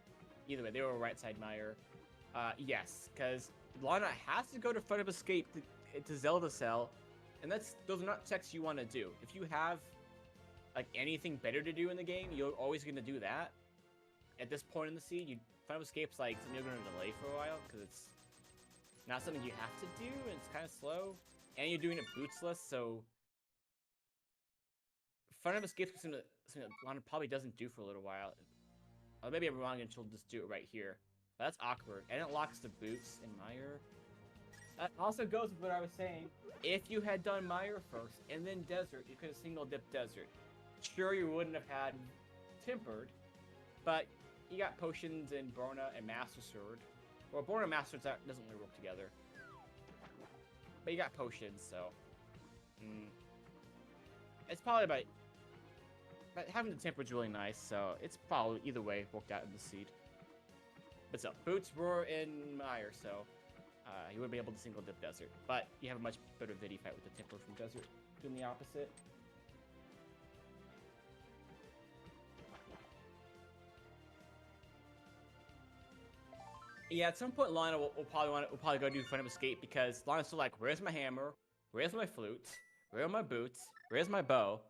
Either way, they were right side Meyer. Yes, because Lana has to go to Front of Escape to Zelda Cell, and those are not checks you want to do. If you have like anything better to do in the game, you're always going to do that. At this point in the seed, Front of Escape's like something you're going to delay for a while because it's not something you have to do, and it's kind of slow, and you're doing it bootsless, so. Front of Escape is something that Lana probably doesn't do for a little while. Or maybe I'm wrong and she'll just do it right here. But that's awkward. And it locks the boots in Meyer. That also goes with what I was saying. If you had done Mire first and then Desert, you could have single dipped Desert. Sure, you wouldn't have had Tempered, but you got Potions in Borna and Master Sword. Well, Borna and Master Sword doesn't really work together. But you got Potions, so... It's probably about... But having the Tempered's really nice, so it's probably either way worked out in the seed. But so, Boots were in Mire, so... you wouldn't be able to single dip Desert, but you have a much better Vidi fight with the Temper from Desert, doing the opposite. Yeah, at some point Lana will probably go do Fun of Escape because Lana's still like, where's my hammer? Where's my flute? Where are my boots? Where's my bow?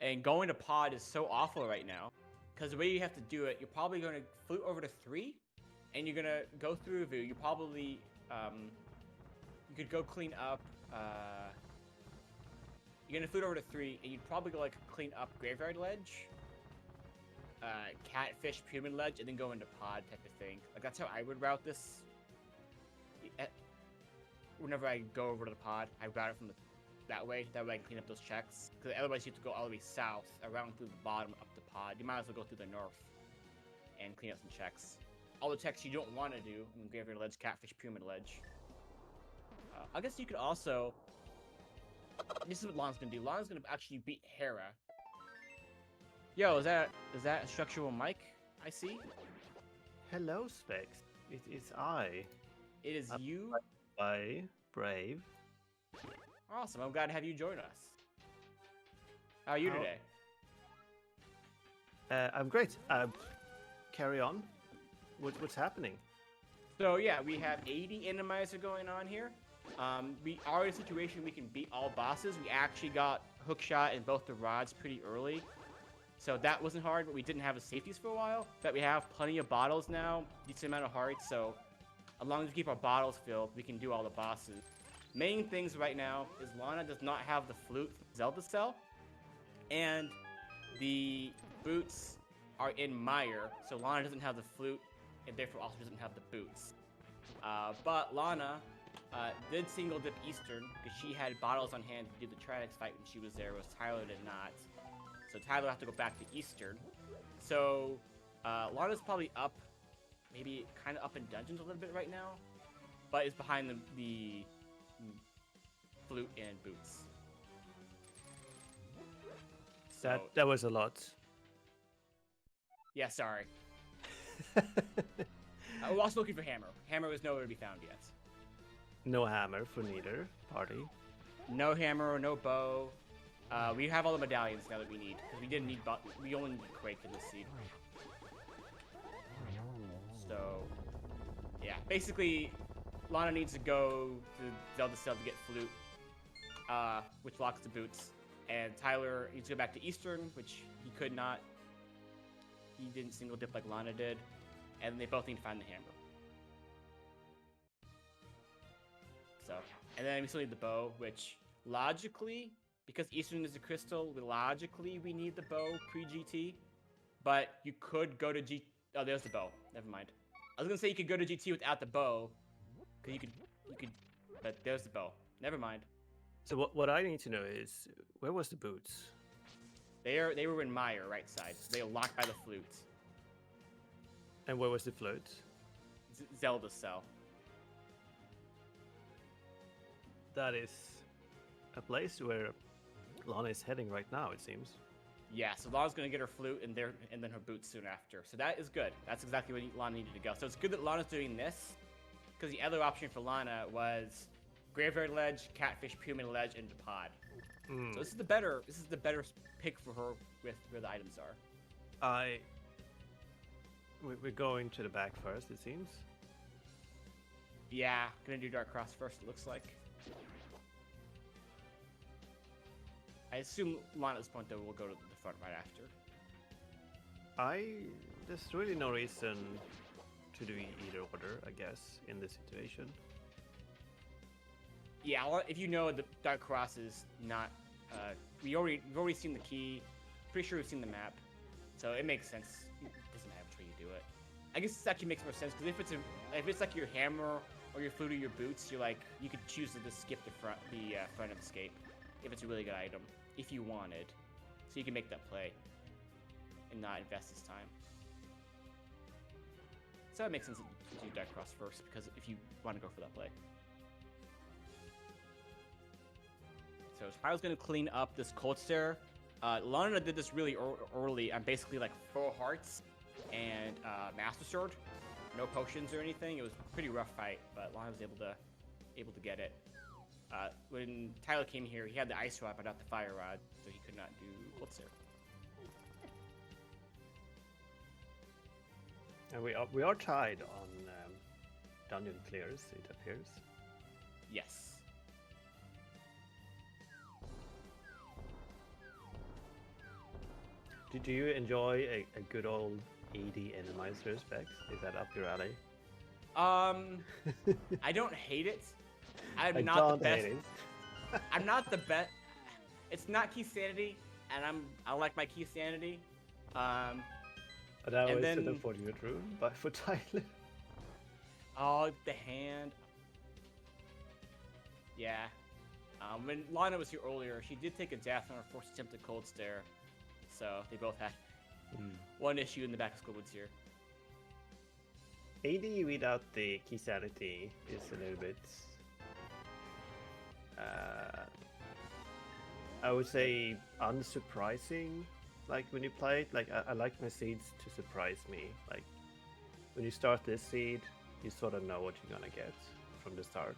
And going to pod is so awful right now because the way you have to do it, you're probably going to flute over to 3, and you're gonna go through a view. You probably you could go clean up. You're gonna flute over to 3, and you'd probably go like clean up Graveyard Ledge, Catfish Pyramid Ledge, and then go into pod type of thing. Like that's how I would route this. Whenever I go over to the pod, I route it from that way. That way I can clean up those checks. Because otherwise you have to go all the way south, around through the bottom, up the pod. You might as well go through the north and clean up some checks. All the checks you don't want to do in Graveyard Ledge, Catfish Pyramid Ledge. I guess you could also... This is what Lana's gonna do. Lana's gonna actually beat Hera. Yo, is that a structural mic I see? Hello, Specs. It is I. It is you? I, Brave. Awesome, I'm glad to have you join us. How are you today? I'm great. Carry on. What's happening? So yeah, we have AD Enemizer going on here. We are in a situation we can beat all bosses. We actually got hookshot in both the rods pretty early. So that wasn't hard, but we didn't have the safeties for a while. But we have plenty of bottles now, decent amount of hearts, so as long as we keep our bottles filled, we can do all the bosses. Main things right now is Lana does not have the flute Zelda cell, and the boots are in Mire, so Lana doesn't have the flute, and therefore also doesn't have the boots. But Lana did single dip Eastern because she had bottles on hand to do the Triax fight when she was there, whereas Tyler did not. So Tyler will have to go back to Eastern. So Lana's probably up, maybe kind of up in dungeons a little bit right now, but is behind the flute and boots. So, that was a lot. Yeah, sorry. We're also looking for Hammer. Hammer was nowhere to be found yet. No hammer for neither party. No hammer, no bow. We have all the medallions now that we need. Because we didn't need we only need Quake in this seed. So, yeah. Basically, Lana needs to go to Zelda Cell to get Flute, which locks the boots. And Tyler needs to go back to Eastern, which he could not. He didn't single dip like Lana did. And they both need to find the hammer. So, and then we still need the bow, which logically, because Eastern is a crystal, logically we need the bow pre-GT. But you could go to G. Oh, there's the bow. Never mind. I was gonna say you could go to GT without the bow, because you could. But there's the bow. Never mind. So what I need to know is, where was the boots? They were in Mire, right side. They are locked by the flute. And where was the flute? Zelda Cell. That is a place where Lana is heading right now, it seems. Yeah, so Lana's gonna get her flute and then her boots soon after. So that is good. That's exactly where Lana needed to go. So it's good that Lana's doing this, because the other option for Lana was Graveyard Ledge, Catfish Pyramid Ledge, and the pod. So this is the better pick for her with where the items are. We're going to the back first, it seems. Yeah, gonna do Dark Cross first, it looks like. I assume Lana at this point, though, will go to the front right after. There's really no reason to do either order, I guess, in this situation. Yeah, if you know the Dark Cross is not, we've already seen the key. Pretty sure we've seen the map, so it makes sense. It doesn't matter which way you do it. I guess this actually makes more sense because if it's like your hammer or your flute or your boots, you could choose to just skip the front of escape if it's a really good item if you wanted, so you can make that play and not invest this time. So it makes sense to do Dark Cross first because if you want to go for that play. So Hyrule's gonna clean up this Cold Stare. Lana did this really early on basically like 4 hearts and Master Sword. No potions or anything. It was a pretty rough fight, but Lana was able to get it. When Tyler came here, he had the Ice Rod but not the Fire Rod, so he could not do Cold Stare. And we are tied on dungeon clears, it appears. Yes. Did you enjoy a good old AD Enemizer specs? Is that up your alley? I don't hate it. I'm not the best. I'm not the best. It's not key sanity, and I like my key sanity. But that was an unfortunate rune, but for Tyler. Oh, the hand. Yeah. When Lana was here earlier, she did take a death on her first attempt at Cold Stare. So they both had one issue in the back of school woods here. AD without the key sanity is a little bit... I would say unsurprising. Like when you play it, like I like my seeds to surprise me. Like when you start this seed, you sort of know what you're gonna get from the start.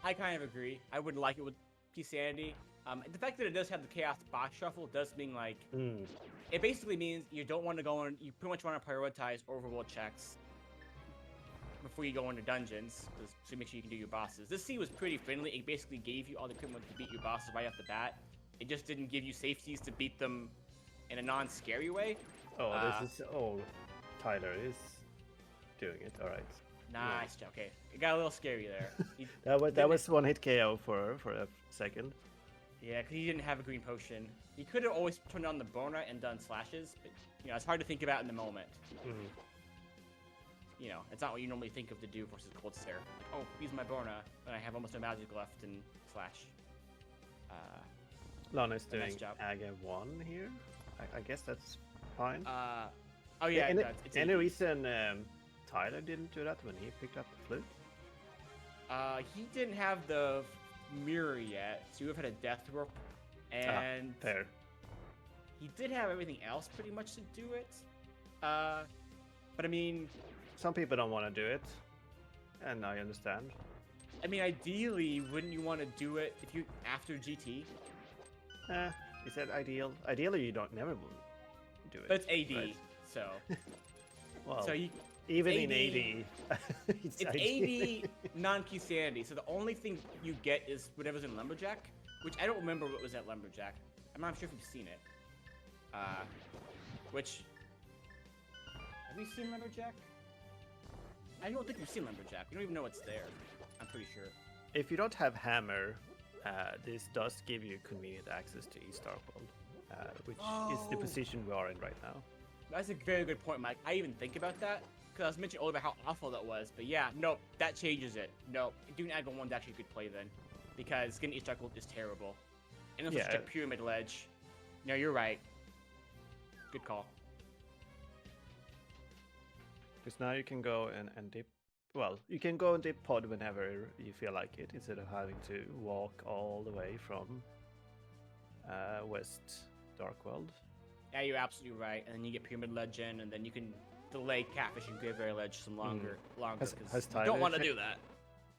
I kind of agree. I would like it with key sanity. The fact that it does have the Chaos Box Shuffle does mean like it basically means you don't want to go on. You pretty much want to prioritize overworld checks before you go into dungeons, to make sure you can do your bosses. This seed was pretty friendly. It basically gave you all the equipment to beat your bosses right off the bat. It just didn't give you safeties to beat them in a non-scary way. Oh, this is Tyler is doing it. All right. Nice. Yeah. Okay, it got a little scary there. that was one hit KO for a second. Yeah, because he didn't have a green potion. He could have always turned on the Bona and done slashes, but it's hard to think about in the moment. It's not what you normally think of to do versus Cold Stare. Like, oh, use my Bona, but I have almost no magic left and slash. Lana's doing Aga 1 here. I guess that's fine. Oh yeah, any reason Tyler didn't do that when he picked up the flute? He didn't have the mirror yet, so he would have had a death rope, and fair. He did have everything else pretty much to do it. But I mean, some people don't want to do it, and I understand. I mean, ideally, wouldn't you want to do it if you after GT? Is that ideal? Ideally, you don't never do it. But it's AD, right? So. Well, so even in AD, it's AD non-key sanity. So the only thing you get is whatever's in Lumberjack, which I don't remember what was at Lumberjack. I'm not sure if you've seen it. Which have we seen Lumberjack? I don't think we've seen Lumberjack. We don't even know what's there. I'm pretty sure. If you don't have Hammer, this does give you convenient access to East Darkworld, which is the position we are in right now. That's a very good point, Mike. I even think about that because I was mentioning earlier about how awful that was. But yeah, no, that changes it. No, doing Agile 1's actually a good play then, because getting East Darkworld is terrible. And it's such a pyramid ledge. No, you're right. Good call. Because now you can go and dip. Well, you can go and dip pod whenever you feel like it, instead of having to walk all the way from West Darkworld. Yeah, you're absolutely right. And then you get Pyramid Ledge in, and then you can delay Catfish and Graveyard Ledge some longer. Because you don't want to do that.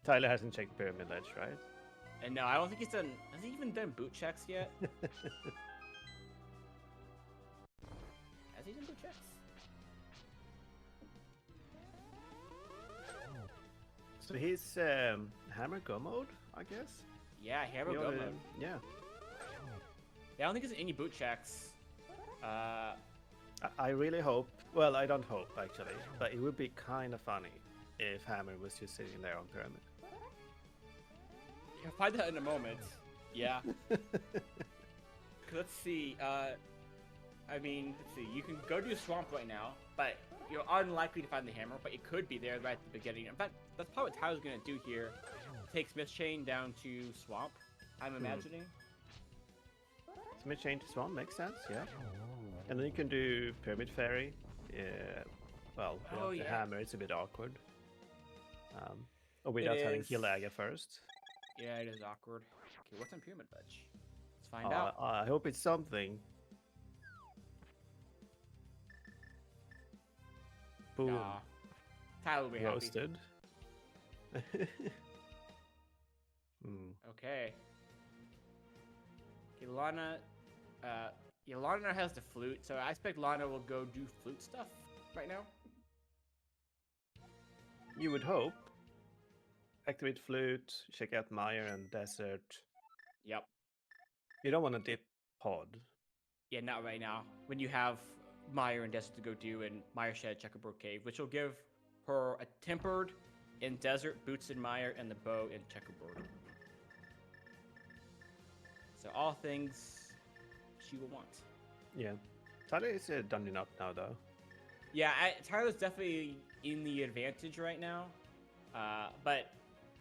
Tyler hasn't checked Pyramid Ledge, right? And no, I don't think he's done. Has he even done boot checks yet? Has he done boot checks? So he's Hammer Go mode, I guess? Yeah, Hammer Go mode. Yeah. Yeah, I don't think there's any boot checks. I really hope, well, I don't hope actually, but it would be kind of funny if Hammer was just sitting there on Pyramid. You'll find that in a moment. Yeah. Let's see. I mean, let's see. You can go to a swamp right now, but you're unlikely to find the hammer, but it could be there right at the beginning. In fact, that's probably what Tyler's gonna do here. Take Smith Chain down to Swamp, I'm imagining. Smith Chain to Swamp makes sense, yeah. And then you can do Pyramid Fairy. Yeah, well, without the hammer, it's a bit awkward. Or without having killed Aga first. Yeah, it is awkward. Okay, what's on Pyramid Ledge? Let's find out. I hope it's something. Boom. Tyler will be roasted. Happy. Okay. Okay, Lana. Yeah, Lana has the flute, so I expect Lana will go do flute stuff right now. You would hope. Activate flute, check out Mire and Desert. Yep. You don't want to dip pod. Yeah, not right now. When you have Mire and Desert to go do, and Mire Shed Checkerboard Cave, which will give her a Tempered in Desert, Boots in Mire, and the bow in Checkerboard. So all things she will want. Yeah. Tyler is dungeon up now, though. Yeah, Tyler's definitely in the advantage right now. But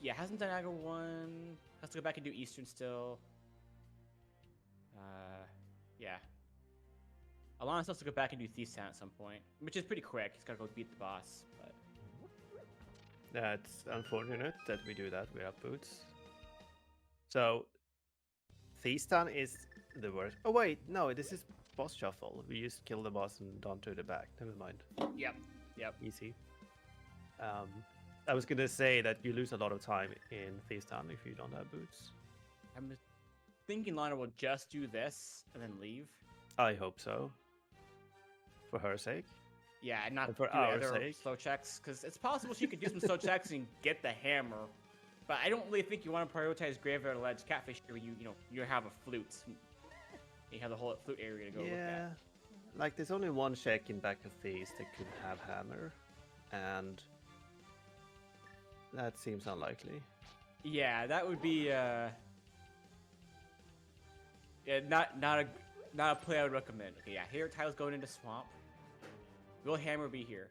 yeah, hasn't done Aga 1. Has to go back and do Eastern still. Yeah. Alana still has to go back and do Thief's Town at some point, which is pretty quick. He's got to go beat the boss. But that's unfortunate that we do that without boots. So, Thief's Town is the worst. Oh wait, no, this is boss shuffle. We just kill the boss and don't do the back. Never mind. Yep. Easy. I was gonna say that you lose a lot of time in Thief's Town if you don't have boots. I'm thinking Lana will just do this and then leave. I hope so. For her sake. Yeah, and not for do our other sake. slow checks, because it's possible she could do some slow checks and get the hammer. But I don't really think you want to prioritize Graveyard Ledge Catfish where you have a flute. You have the whole flute area to go look at. Like there's only one check in Back of Thieves that could have hammer, and that seems unlikely. Yeah, that would be not a play I would recommend. Okay, yeah, here Tyler's going into Swamp. Will hammer be here?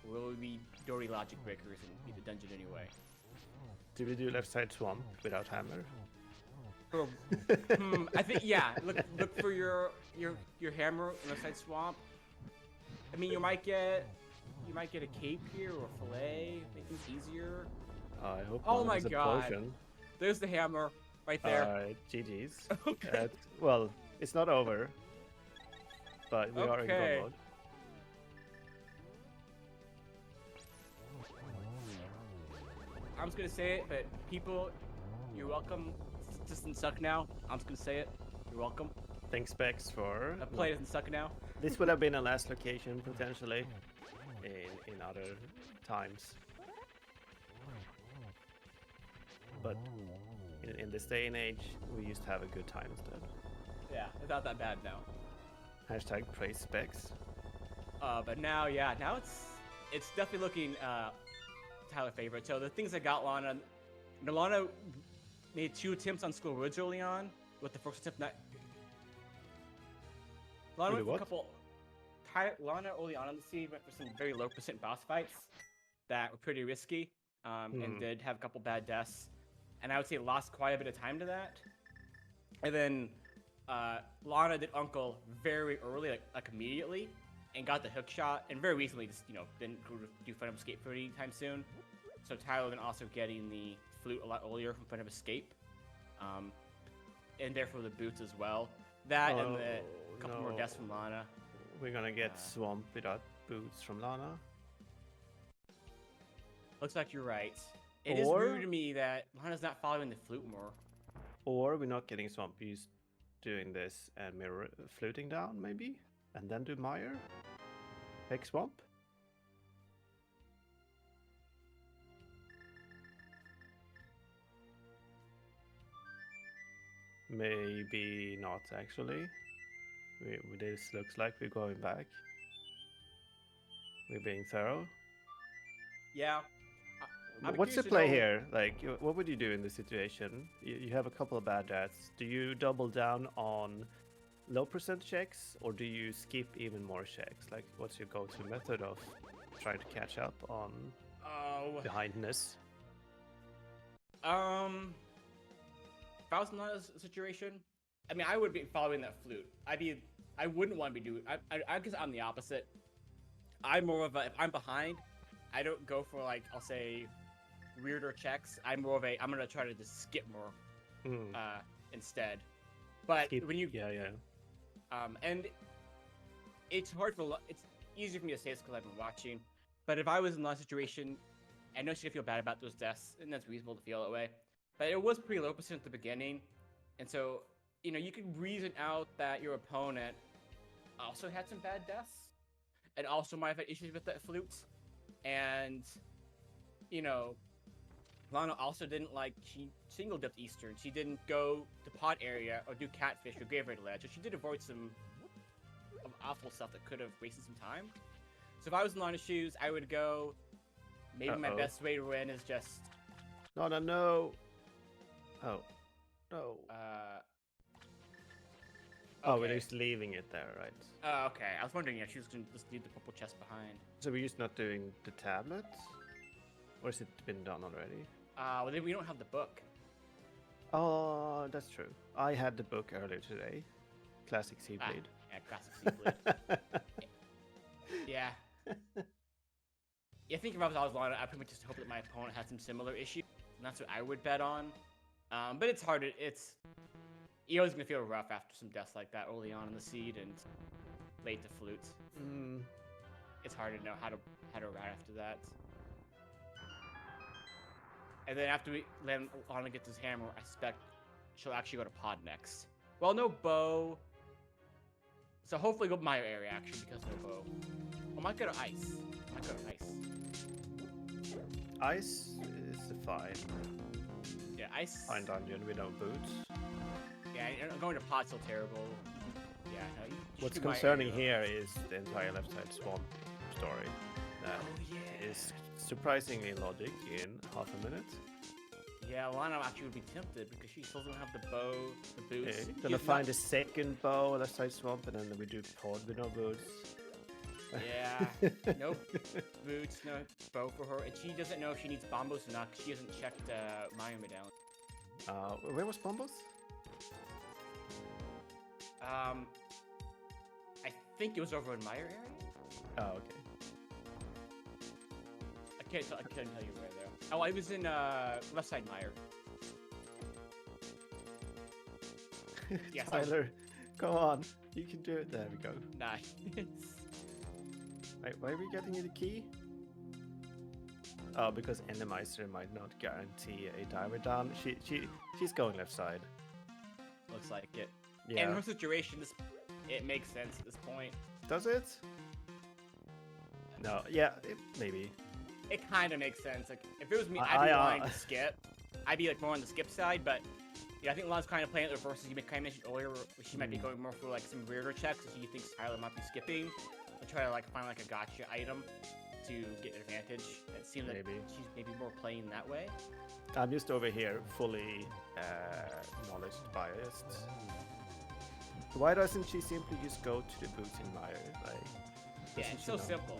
Will we be Dory Logic Breakers and beat the dungeon anyway? Do we do left side Swamp without hammer? I think Look for your hammer in left side Swamp. I mean, you might get a cape here or a fillet. Make things easier. I hope. Oh my god! There's the hammer right there. Alright, GG's. Okay. Well, it's not over, but we are in go mode. I'm just gonna say it, but people, you're welcome. It doesn't suck now. I'm just gonna say it. You're welcome. Thanks, Specs, for. The play doesn't suck now. This would have been a last location potentially, in other times. But in this day and age, we used to have a good time instead. Yeah, it's not that bad now. Hashtag praise Specs. But now, now it's definitely looking Tyler favorite. So the things that got Lana made 2 attempts on School Woods early on. With the first attempt, Lana went for a couple. Lana early on in the seed went for some very low % boss fights that were pretty risky, and did have a couple bad deaths. And I would say lost quite a bit of time to that. And then Lana did Uncle very early, like immediately, and got the hook shot. And very recently, just didn't do Phantom Escape for any time soon. So Tyler then also getting the flute a lot earlier from Phantom Escape, and therefore the boots as well. That and a couple more deaths from Lana. We're gonna get Swamp without boots from Lana. Looks like you're right. It is rude to me that Lana's not following the flute more. Or we're not getting Swamp. He's doing this and mirror fluting down, maybe? And then do Mire? Hex Swamp? Maybe not, actually. This looks like we're going back. We're being thorough. Yeah. What's the play here? Like, what would you do in this situation? You have a couple of bad deaths. Do you double down on low % checks, or do you skip even more checks? Like, what's your go-to method of trying to catch up on Oh. behindness? If I was in that situation, I mean, I would be following that flute. I wouldn't want to be doing. I guess I'm the opposite. I'm more of a. If I'm behind, I don't go for like I'll say weirder checks. I'm more of a. I'm gonna try to just skip more, instead. But when you and it's hard for it's easier for me to say this because I've been watching. But if I was in that situation, I know she's gonna feel bad about those deaths, and that's reasonable to feel that way. But it was pretty low percent at the beginning, and so you know you can reason out that your opponent also had some bad deaths, and also might have had issues with that flute, and you know, Lana also didn't she single dipped Eastern. She didn't go to pot area or do catfish or graveyard ledge, so she did avoid some awful stuff that could have wasted some time. So if I was in Lana's shoes, I would go. Maybe my best way to win is just. No. Oh, no. Oh, we're just leaving it there, right? Oh, okay. I was wondering if she was going to just leave the purple chest behind. So we're just not doing the tablet? Or has it been done already? Well, then we don't have the book. Oh, that's true. I had the book earlier today. Classic Seablade. Yeah, classic Seablade. Yeah. I think if I was Lana, I pretty much just hope that my opponent had some similar issues, and that's what I would bet on. But it's hard. You're always gonna feel rough after some deaths like that early on in the seed and late to flute. It's hard to know how to route after that. And then after Lana gets his hammer, I suspect she'll actually go to pod next. Well, no bow. So hopefully go Maya area actually because no bow. I might go to ice. Ice is fine. Yeah, ice. Fine dungeon with no boots. Yeah, going to pod's still terrible. Yeah, no. What's concerning here is the entire left side swamp story. That is surprisingly logic in half a minute. Yeah, Lana actually would be tempted because she still doesn't have the bow, the boots. Yeah, gonna find a second bow left side swamp and then we do pod with no boots. Yeah, nope. Boots, no bow for her. And she doesn't know if she needs bombos or not because she hasn't checked Maya Medallion. Where was bombos? I think it was over in Maya area. Oh, okay. I can't tell you where though. Oh, I was in left side Maya. Yes, Tyler, go on. You can do it. There we go. Nice. Wait, why are we getting you the key? Oh, because Enemizer might not guarantee a diver down. She's going left side. Looks like it. Yeah. In her situation, it makes sense at this point. Does it? No. Yeah, maybe. It kind of makes sense. Like if it was me, I'd be wanting to skip. I'd be like more on the skip side, but yeah, I think Lana's kind of playing it versus you kind of mentioned earlier, where she might be going more for like some weirder checks. She thinks Tyler might be skipping. To try to like find like a gotcha item to get an advantage. It seems like she's maybe more playing that way. I'm just over here fully knowledge biased. Why doesn't she simply just go to the boots in Maya? Yeah, it's so simple.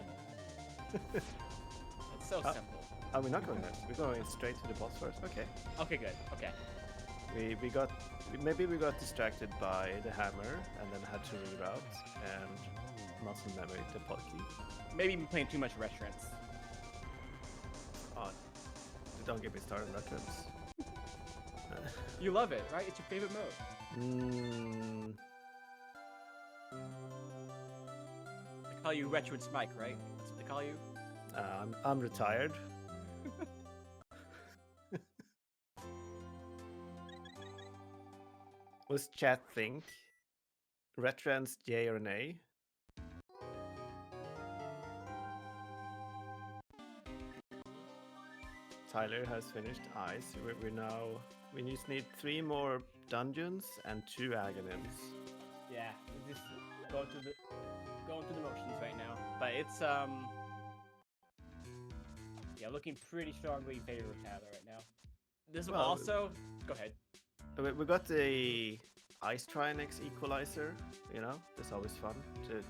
It's so simple. Are we not going there? We're going straight to the boss first. Okay. Okay, good. Okay. Maybe we got distracted by the hammer and then had to reroute and muscle memory the pod key. Maybe I'm playing too much restaurants. Oh, don't get me started on restaurants. You love it, right? It's your favorite mode. They call you Retro Smike, right? That's what they call you? I'm retired. What's chat think? Retrans yay or nay? Tyler has finished ice. We just need 3 more dungeons and 2 agonyms. Yeah, we're just going through the motions right now. But it's yeah, looking pretty strongly in favor of Tyler right now. This will also go ahead. We got the Ice Trinex equalizer, you know, that's always fun to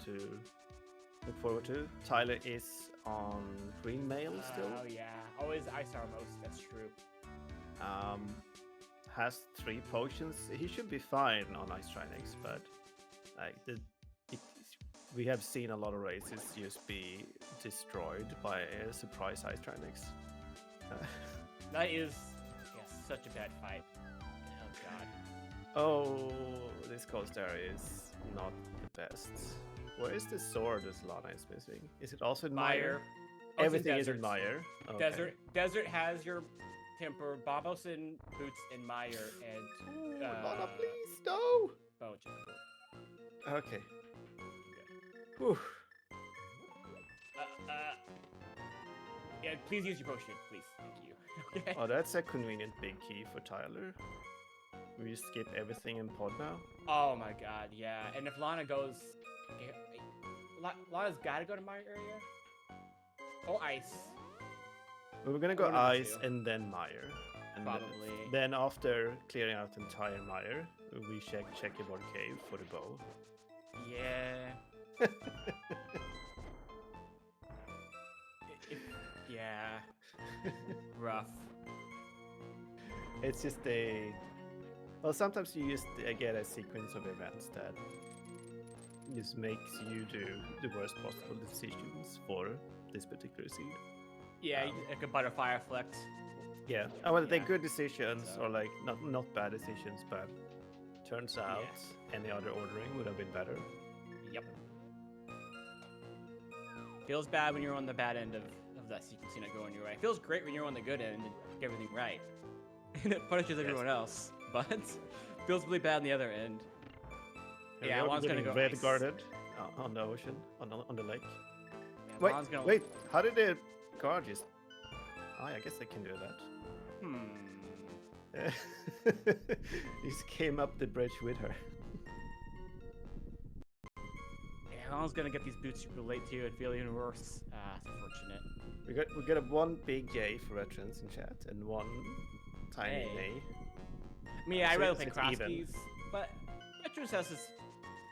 look forward to. Tyler is on green mail still. Oh yeah, always ice armor most. That's true. Has 3 potions. He should be fine on Ice Trinix, but like we have seen a lot of races just be destroyed by a surprise Ice Trinix. That is such a bad fight. Oh god. Oh, this coast area is not the best. Where is the sword that Lana is missing? Is it also in Mire? Oh, Everything is in Mire. Okay. Desert has your temper. Bobos in Boots in Mire and Lana, please no. Oh, Okay. Whew. Yeah, please use your potion, please. Thank you. Okay. Oh, that's a convenient big key for Tyler. We skip everything in pod now. Oh my god, yeah. And if Lana goes... Okay, Lana's gotta go to my area? Oh, ice. We're gonna go ice and then Mire. And probably. Then after clearing out the entire Mire, we check Checkerboard Cave for the bow. Yeah. Yeah. Rough. It's just well, sometimes you just get a sequence of events that just makes you do the worst possible decisions for this particular seed. Yeah, like a butterfly effect. Yeah, well, they're good decisions, or like not bad decisions, but turns out any other ordering would have been better. Yep. Feels bad when you're on the bad end of that sequence not going your way. Feels great when you're on the good end and get everything right. And it punishes everyone else, but feels really bad on the other end. Yeah, Juan's gonna go red guarded on the ocean, on the lake. Yeah, wait, how did the guard just... Oh, I guess they can do that. He just came up the bridge with her. Yeah, Juan's gonna get these boots super late too and feel even worse. It's unfortunate. We got a one big J for veterans in chat and one tiny A. I mean, I rather play cross keys, but veterans has this.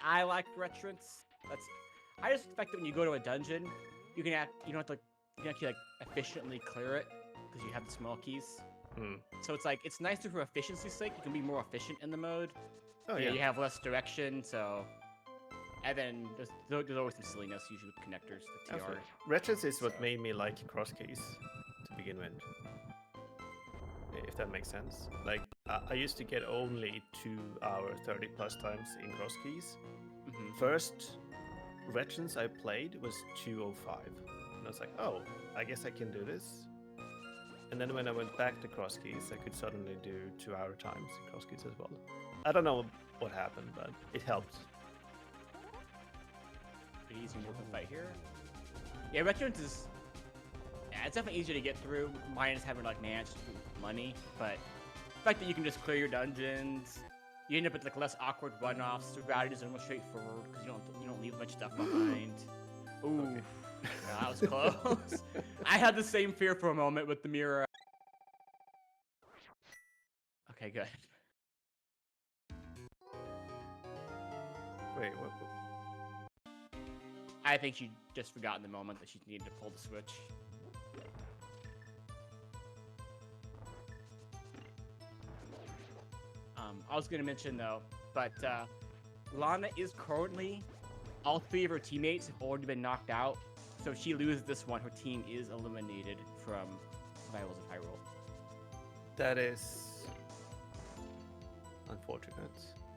I like veterans. I just expect that when you go to a dungeon, you can actually like efficiently clear it because you have the small keys. So it's nicer for efficiency's sake. You can be more efficient in the mode. Oh yeah. You have less direction, so. And then there's always some silliness usually with connectors. Like TR. Veterans is what made me like cross keys to begin with. If that makes sense. Like I used to get only 2 hour 30 plus times in cross keys. First veterans I played was 205. And I was like, oh, I guess I can do this. And then when I went back to cross keys, I could suddenly do 2 hour times in cross keys as well. I don't know what happened, but it helped. Pretty easy to fight here. Yeah, veterans is... Yeah, it's definitely easier to get through, minus having like managed money, but the fact that you can just clear your dungeons, you end up with like less awkward runoffs. The routing is almost straightforward because you don't leave much stuff behind. Ooh, okay. Yeah, that was close. I had the same fear for a moment with the mirror. Okay, good. Wait, what? I think she just forgot in the moment that she needed to pull the switch. I was going to mention, though, but Lana is currently... All 3 of her teammates have already been knocked out, so if she loses this one, her team is eliminated from Survivals of Hyrule. That is... unfortunate.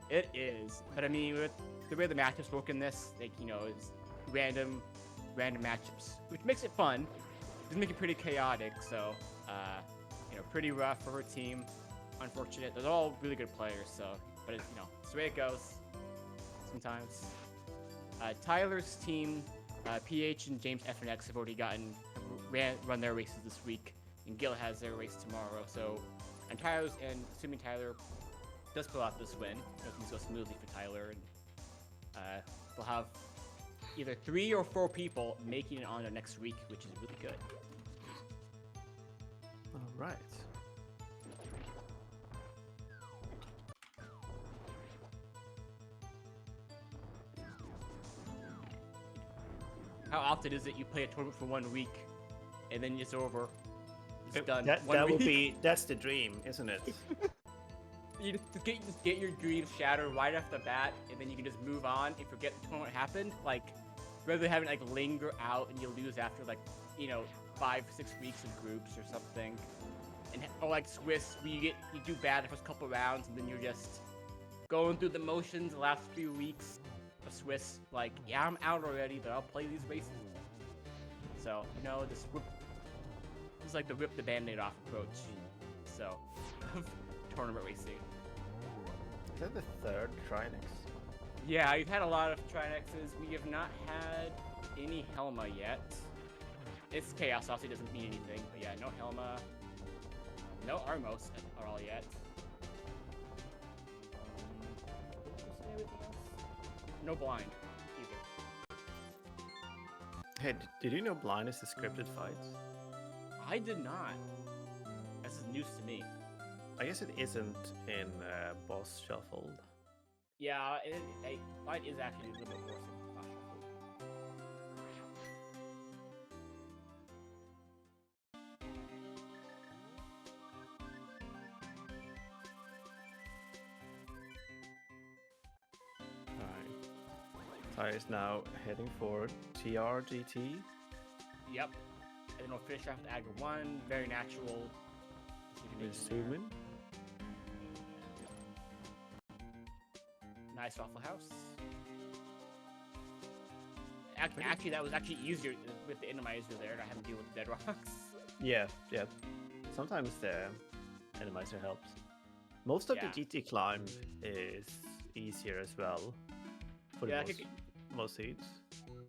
It is, but I mean, with the way the matchups work in this, like, it's random matchups, which makes it fun. Does make it pretty chaotic, so, pretty rough for her team. Unfortunate. They're all really good players, so, but it's the way it goes sometimes. Tyler's team, PH and James F and X have already run their races this week, and Gil has their race tomorrow. So, and assuming Tyler does pull out this win, things go smoothly for Tyler, and we'll have either 3 or 4 people making it on to next week, which is really good. All right. How often is it you play a tournament for 1 week, and then it's over? It's done. That would be, that's the dream, isn't it? You just get your dreams shattered right off the bat, and then you can just move on and forget the tournament happened. Like, rather than having like linger out and you lose after like, 5-6 weeks of groups or something. Or like Swiss, where you do bad the first couple rounds, and then you're just going through the motions the last few weeks of Swiss. Like, yeah, I'm out already, but I'll play these races. So, this is like the rip the band-aid off approach. So, tournament racing. Is that the third Trinex? Yeah, we've had a lot of Trinexes. We have not had any Helma yet. It's Chaos, obviously doesn't mean anything, but yeah, no Helma. No Armos at all yet. No Blind, either. Hey, did you know Blind is a scripted fight? I did not. This is news to me. I guess it isn't in Boss Shuffled. Yeah, Blind is actually a little bit worse than Boss Shuffled. Ty is now heading for TRGT. Yep. And then we'll finish off with Agra 1. Very natural. Assuming. Nice Waffle House. Actually, that was actually easier with the Enemizer there, not having to deal with dead rocks. Yeah. Sometimes the Enemizer helps. Most of the GT climb is easier as well. For the most seeds.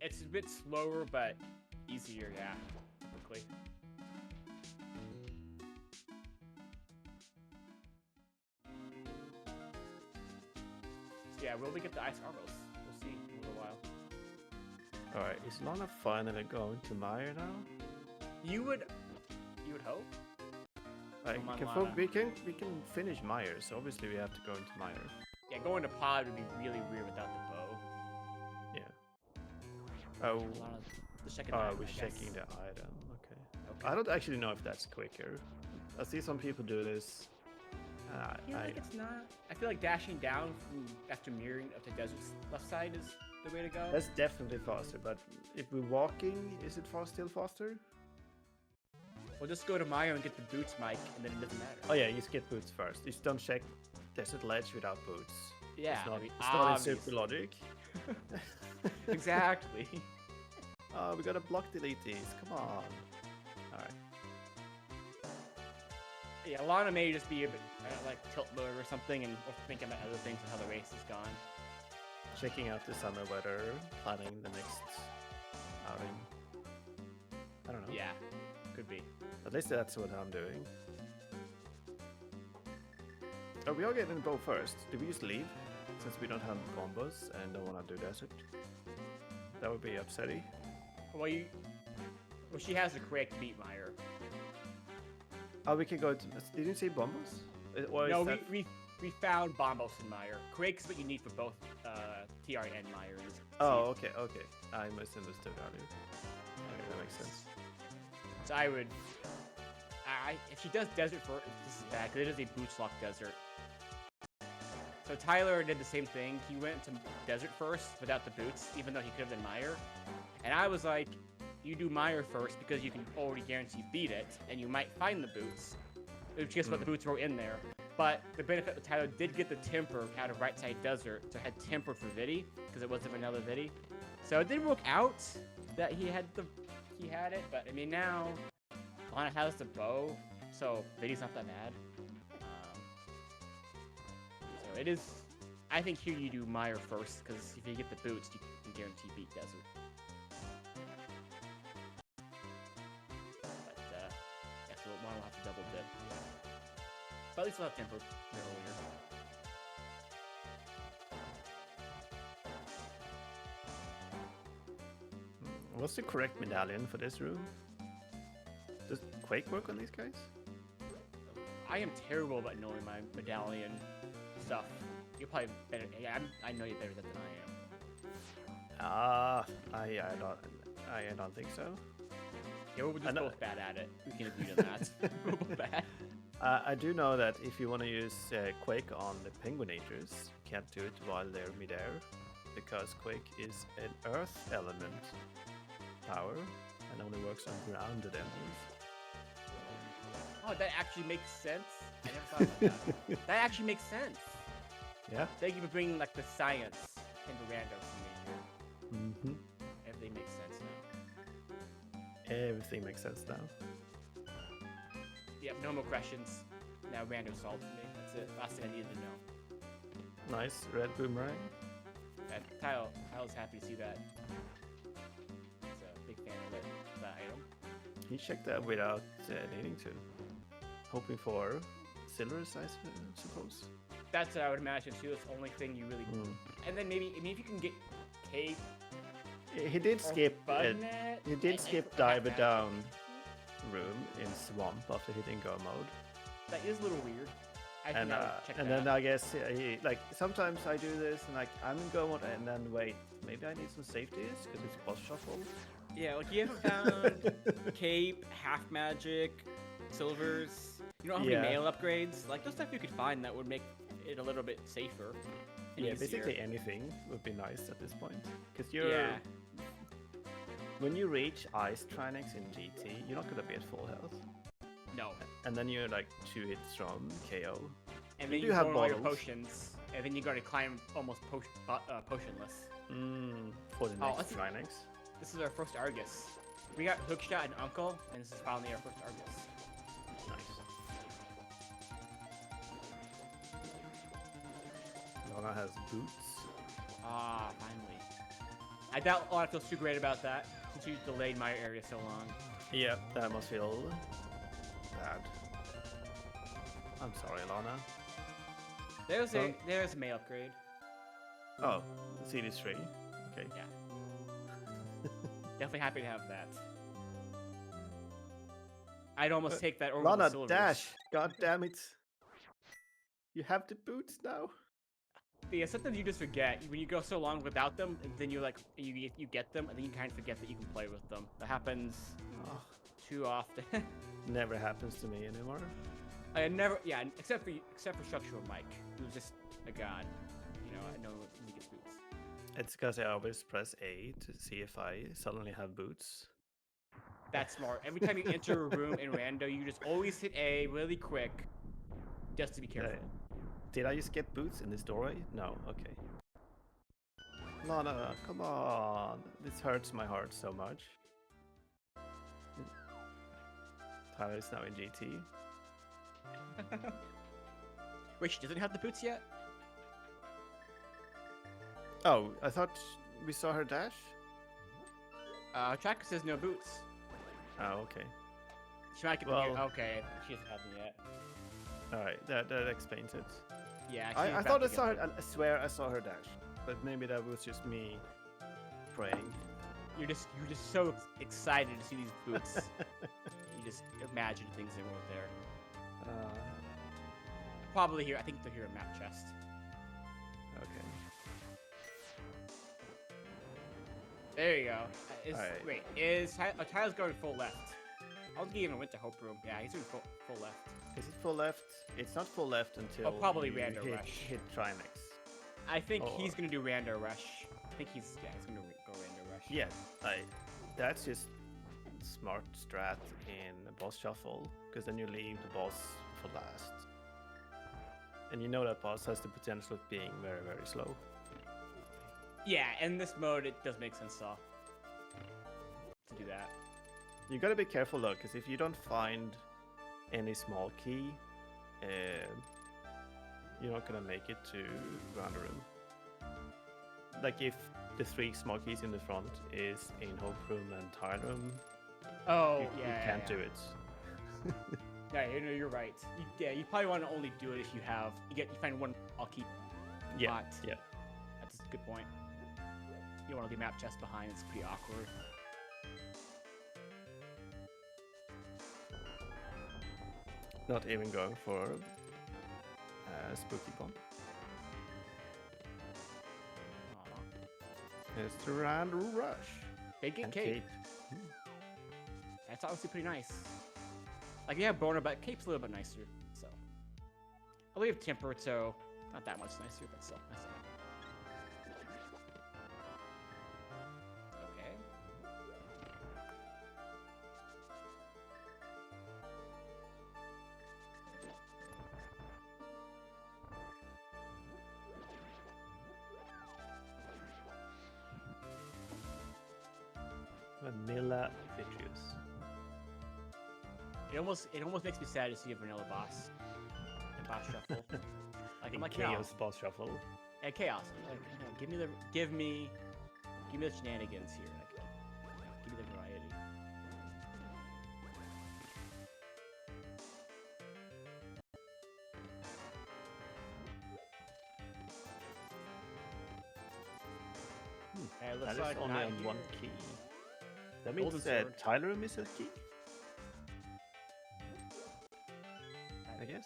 It's a bit slower, but easier, yeah. Quickly. Yeah, will we get the Ice Armos? We'll see in a little while. Alright, is Lana finally going to Mire now? You would hope? We can finish Mire, so obviously we have to go into Mire. Yeah, going to Pod would be really weird without the bow. Yeah. Oh, we're checking the item. Okay. I don't actually know if that's quicker. I see some people do this. I feel like it's not. I feel like dashing down after mirroring up the desert's left side is the way to go. That's definitely faster, but if we're walking, is it still faster? We'll just go to Mayo and get the boots, Mike, and then it doesn't matter. Oh yeah, you just get boots first. You just don't check desert ledge without boots. Yeah, it's not in super logic. Exactly. Oh, we gotta block delete these. Come on. Alright. Yeah, Lana may just be a bit like tilt mode or something, and we'll think about other things and how the race is gone. Checking out the summer weather, planning the next outing. I don't know. Yeah, could be. At least that's what I'm doing. Oh, we all get in the bow first. Did we just leave? Since we don't have bombos and don't want to do desert. That would be upsetting. Well, she has the correct beat Meyer. Oh, we can go to... Did you say bombos? No, we found bombos in Meyer. Correct's what you need for both TR and Meyer. Oh, okay. I misunderstood earlier. Okay, that makes sense. So I would... if she does desert first, this is bad, because it is a boots lock desert. So Tyler did the same thing. He went to desert first without the boots, even though he could have done Meyer. And I was like, you do Meyer first because you can already guarantee beat it, and you might find the boots. Guess what, the boots were in there. But the benefit of Tyler did get the temper out of right side desert, so had temper for Vidi, because it was a vanilla Vidi. So it didn't work out that he had it, but I mean now Lana has the bow, so Vidi's not that bad. So it is. I think here you do Meyer first, because if you get the boots, you can guarantee beat desert. But yeah, so Lana will have to double dip. But at least we'll have temper earlier. What's the correct medallion for this room? Does Quake work on these guys? I am terrible about knowing my medallion stuff. You're probably better. Yeah, I know you better than I am. I don't. I don't think so. Yeah, we're just both bad at it. We can agree on that. We're both bad. I do know that if you want to use Quake on the Penguinators, you can't do it while they're midair, because Quake is an Earth element power and only works on grounded enemies. Oh, that actually makes sense. I never thought about that. That actually makes sense. Yeah. Thank you for bringing like the science into random for me here. Mm-hmm. Everything makes sense now. Everything makes sense now. Yep, no more questions. Now random solved for me. That's it. Last thing I needed to know. Nice red boomerang. Kyle's happy to see that. He's a big fan of it, that item. He checked that without needing to. Hoping for silvers, I suppose. That's what I would imagine too. That's the only thing you really. And then maybe if you can get cave. He did skip. He did skip diver down room in swamp after hitting go mode. That is a little weird. Then I guess he like sometimes I do this and like I'm in go mode and then wait, maybe I need some safeties because it's boss shuffle. Yeah, like you haven't found cape, half magic, silvers. You don't have any mail upgrades. Like those stuff you could find that would make it a little bit safer. And yeah, easier. basically anything would be nice at this point because you're. When you reach Ice Trinex in GT, you're not gonna be at full health. No. And then you're like 2 hits from KO. And then you have all your potions, and then you gotta climb almost potionless. For the next Trinex. This is our first Argus. We got Hookshot and Uncle, and this is finally our first Argus. Nice. Lana has boots. Ah, finally. I doubt Lana feels too great about that, since you delayed my area so long. Yeah, that must feel bad. I'm sorry, Lana. There's a May upgrade. Oh, CD3. Okay. Yeah. Definitely happy to have that. I'd almost take that over Lana, the silvers. dash! God damn it! You have the boots now. But yeah, sometimes you just forget when you go so long without them, and then you you get them, and then you kind of forget that you can play with them. That happens too often. Never happens to me anymore. I never, except for Structural Mike, who's just a god. You know, I know when he gets boots. It's because I always press A to see if I suddenly have boots. That's smart. Every time you enter a room in rando, you just always hit A really quick, just to be careful. Did I just get boots in this doorway? No, okay. Lana, come on. This hurts my heart so much. Tyler is now in GT. Wait, she doesn't have the boots yet? Oh, I thought we saw her dash? Tracker says no boots. Oh, okay. She might get okay, she doesn't have them yet. Alright, that explains it. Yeah, I thought I saw her, I swear I saw her dash. But maybe that was just me praying. You're just so excited to see these boots. You just imagine things that weren't there. Probably here. I think they're here at map chest. Okay. There you go. Right. Wait, Tyler's going full left. I'll give him a Winter Hope room. Yeah, he's doing full left. Is it full left? It's not full left until probably you Rando Rush. hit Trinex. I think he's gonna do Rando Rush. I think he's gonna go Rando Rush. Yeah, that's just smart strat in a boss shuffle, because then you leave the boss for last. And you know that boss has the potential of being very, very slow. Yeah, in this mode, it does make sense to do that. You gotta be careful though, because if you don't find any small key, you're not gonna make it to ground room. Like if the 3 small keys in the front is in Hope Room and Tile Room, you can't do it. Yeah, you're right. You probably want to only do it if you find one small key. Yeah. That's a good point. You want to leave map chest behind. It's pretty awkward. Not even going for Spooky Bomb. It's the Rando Rush. They get And cape. That's obviously pretty nice. Like, you have Boner, but cape's a little bit nicer, so. I believe Tempered, so not that much nicer, but still nice. Okay. Vanilla Vitreous. It almost makes me sad to see a vanilla boss. A boss shuffle. Like, I'm like, Chaos boss shuffle. Yeah, chaos. Like, you know, give me the shenanigans here. Like, give me the variety. It looks That is like only not on here. one key. That Golden means sword. Tylersalt is a key, I guess.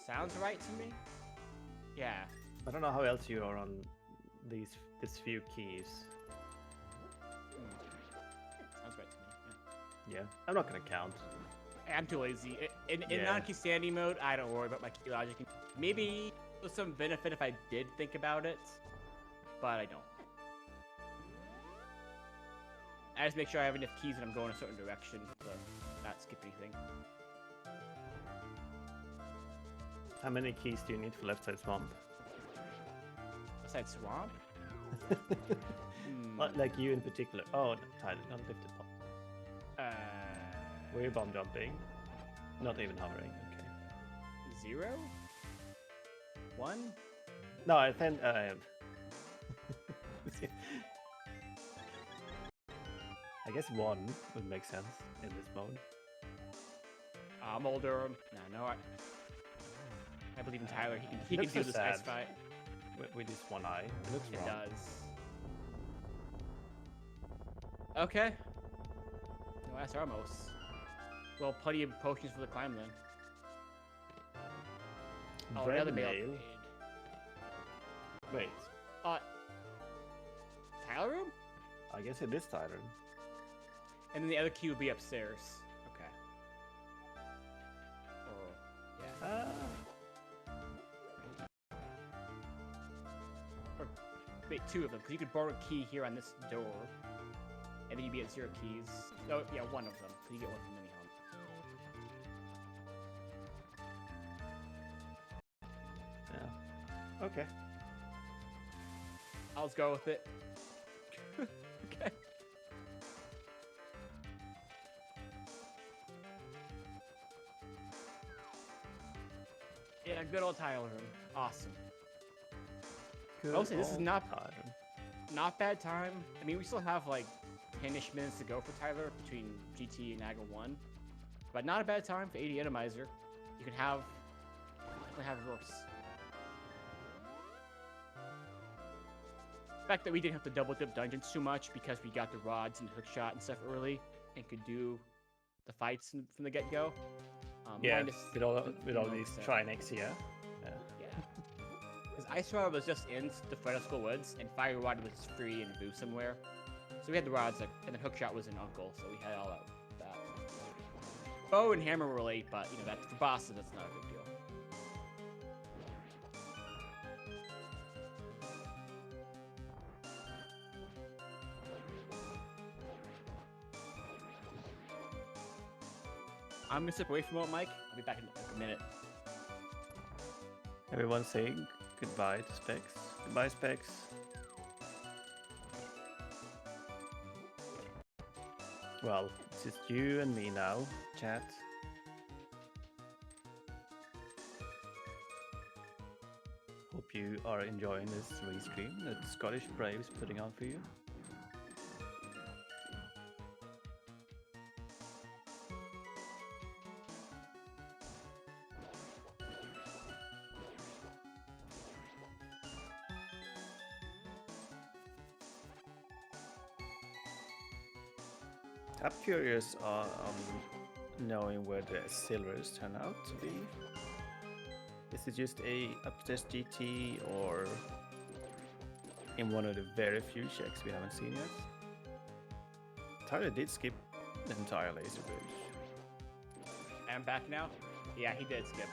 Sounds right to me. Yeah. I don't know how else you are on these few keys. Sounds right to me. Yeah, I'm not gonna count. Yeah. I'm too lazy. In Yeah. non-key standing mode, I don't worry about my key logic. Maybe with some benefit if I did think about it, but I don't. I just make sure I have enough keys and I'm going a certain direction to not skip anything. How many keys do you need for left side swamp? Besides swamp? Like you in particular. Oh, Tyler, not lifted pop. Were you bomb jumping? Not even hovering. Okay. 0? 1? No, I think. I guess 1 would make sense in this mode. I'm older. No, I believe in Tyler. He can Looks do so this sad. ice fight. With this one eye. It looks It wrong. does. Okay. No, that's Ramos. Well, plenty of potions for the climb then. Oh, Bread another male mail. upgrade. Wait, Tyler room? I guess it is Tyler. And then the other key would be upstairs. Okay. Or, yeah. Or, wait, 2 of them, because you could borrow a key here on this door. And then you'd be at 0 keys. No, yeah, 1 of them, because you get 1 from anyhow. Yeah. Okay. I'll just go with it. Okay. Yeah, good old Tyler room. Awesome. Good I'll say this is old not Tyler. not bad time. I mean, we still have like 10-ish minutes to go for Tyler between GT and Naga 1. But not a bad time for AD Enemizer. You can have worse. The fact that we didn't have to double dip dungeons too much because we got the rods and hook shot and stuff early and could do the fights from the get-go. Yeah, minus with all the these set. Trinex here. Yeah. Yeah. Because Ice Rod was just in the Fred School Woods, and Fire Rod was free in Boo somewhere. So we had the rods, and then Hookshot was in Uncle, so we had all that. Bow and Hammer were late, but you know that for bosses, that's not a big deal. I'm gonna step away from it, Mike. I'll be back in like a minute. Everyone saying goodbye to Specs. Goodbye, Specs. Well, it's just you and me now, chat. Hope you are enjoying this restream that Scottish Brave is putting on for you. I'm curious on knowing where the silvers turn out to be. Is it just a upstairs GT or in one of the very few checks we haven't seen yet? Tyler did skip the entire laser bridge. I'm back now. Yeah, he did skip.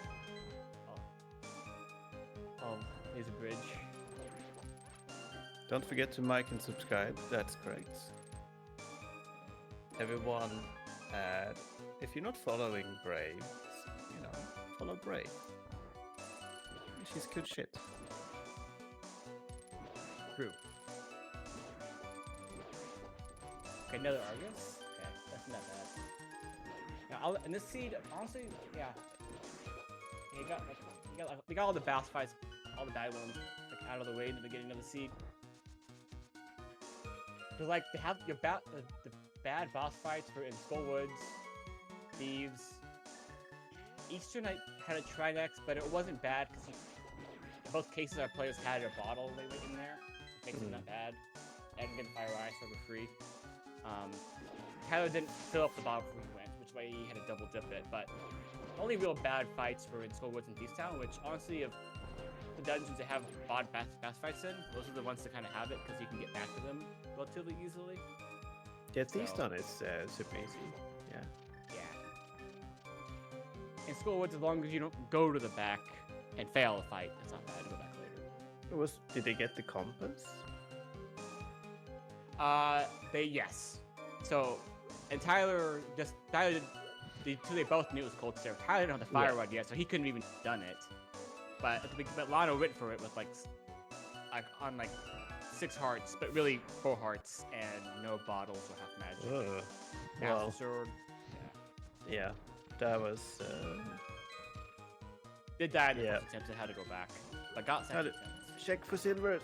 Oh, there's a bridge. Don't forget to like and subscribe. That's correct. Everyone, if you're not following Brave, you know, follow Brave. She's good shit. True. Okay, another Argus. Okay, that's not bad. Now, and this seed, honestly, yeah. You got all the boss fights, all the bad ones, like out of the way in the beginning of the seed. Cause like they have the bad boss fights for in Skullwoods, Thieves. Eastern I had to try next, but it wasn't bad because in both cases our players had a bottle they were in there. It makes it not bad. And get Fire Ice for free. Tyler didn't fill up the bottle before he went, which way he had to double dip it. But only real bad fights were in Skullwoods and Thieves Town, which honestly, of the dungeons that have bad boss fights in, those are the ones that kind of have it because you can get back to them relatively easily. Yeah, Thieves Town is super easy. Yeah. Yeah. In Skullwoods, as long as you don't go to the back and fail a fight, it's not bad to go back later. Did they get the compass? Yes. So, and Tyler they both knew it was Cold Stare. Tyler didn't have the fire rod yet, so he couldn't even done it. But Lana went for it with like on 6 hearts, but really 4 hearts and no bottles or half magic. Well, sword. Yeah, that was. Did die in the first attempt and had to go back, but got second attempts. Check for silvers.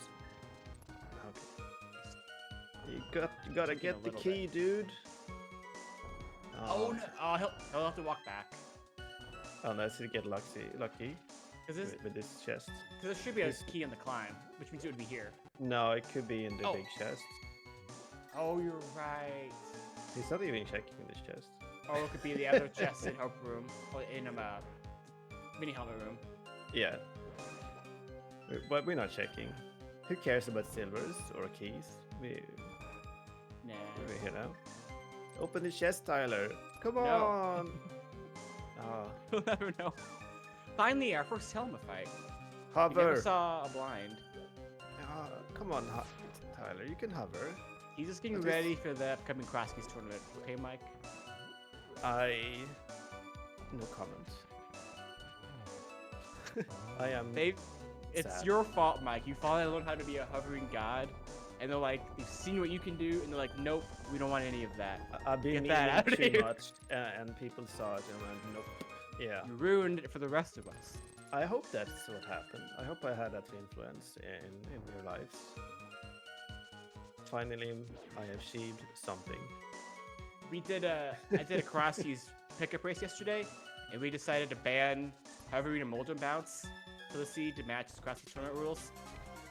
Okay. You gotta get the key, dude. Oh no! Oh, he'll have to walk back. Unless you get lucky. With this chest. Because there should be a key on the climb, which means it would be here. No, it could be in the big chest. Oh, you're right. He's not even checking this chest. Or it could be the other chest in Hope Room, or in mini helmet room. Yeah. But we're not checking. Who cares about silvers or keys? We're here now. Open the chest, Tyler. Come on. We'll never know. Finally, our first helmet fight. Hover. We never saw a blind. Come on, Tyler. You can hover. He's just getting ready for the upcoming Cross Keys tournament. Okay, Mike? No comment. I am. It's sad. your fault, Mike. You finally learned how to be a hovering god. And they're like, they've seen what you can do, and they're like, nope, we don't want any of that. I've been meaning too much, and people saw it and went, nope. Yeah. You ruined it for the rest of us. I hope that's what happened. I hope I had that influence in your lives. Finally, I achieved something. I did a Cross Keys pickup race yesterday, and we decided to ban hovering and Molten Bounce for the seed to match the Cross Keys tournament rules.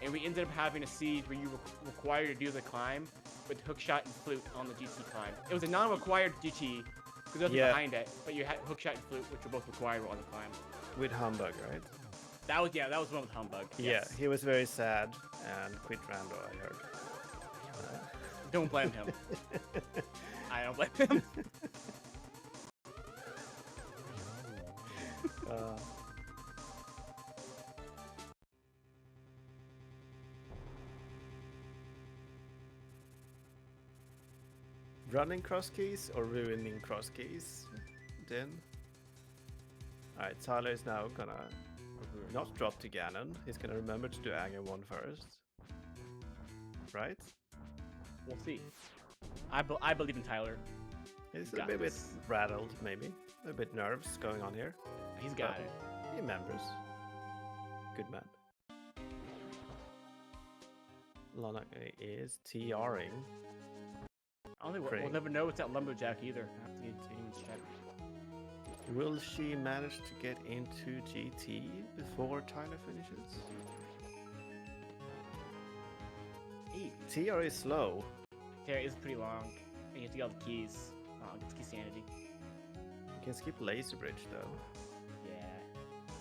And we ended up having a seed where you were required to do the climb with hookshot and flute on the GT climb. It was a non-required GT because there's nothing behind it, but you had hookshot and flute, which were both required on the climb. With Humbug, right? That was one with Humbug. Yeah, yes. He was very sad and quit Rando, I heard. Don't blame him. I don't blame him. Running cross keys or ruining cross keys? Then. Alright, Tyler is now gonna not drop to Ganon. He's gonna remember to do Anger 1 first. Right? We'll see. I believe in Tyler. He's a bit rattled, maybe. A bit nerves going on here. He's got it. He remembers. Good man. Lana is TRing. We'll never know it's that Lumberjack either. I have to get to check. Will she manage to get into GT before Tyler finishes? TR is slow. TR is pretty long. And you have to get all the keys. It's key sanity. You can skip Laser Bridge though. Yeah.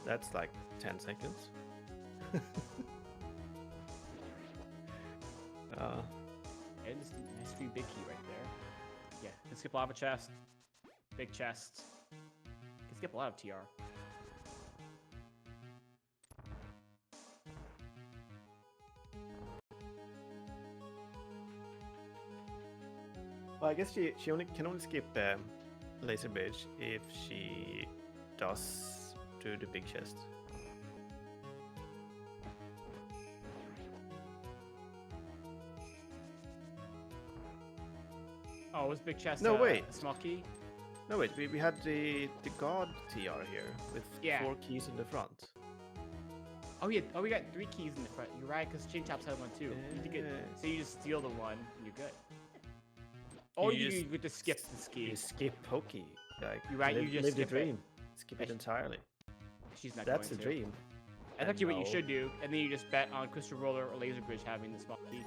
That's like 10 seconds. And just a nice free big key right there. Yeah, can skip lava chest, big chest. Can skip a lot of TR. Well, I guess she can only skip laser bridge if she does do the big chest. Oh, was big chest? No, wait. A small key. No, wait. We had the god TR here with 4 keys in the front. Oh yeah. Oh, we got 3 keys in the front. You're right, because Chain Chop's had one too. So you just steal the one, and you're good. Or you could just skip the ski. You skip Pokey. Like, you're right. You just live skip the dream. It. Skip it entirely. She's not. That's going the to. dream. That's actually what you should do, and then you just bet on Crystal Roller or Laser Bridge having the small key.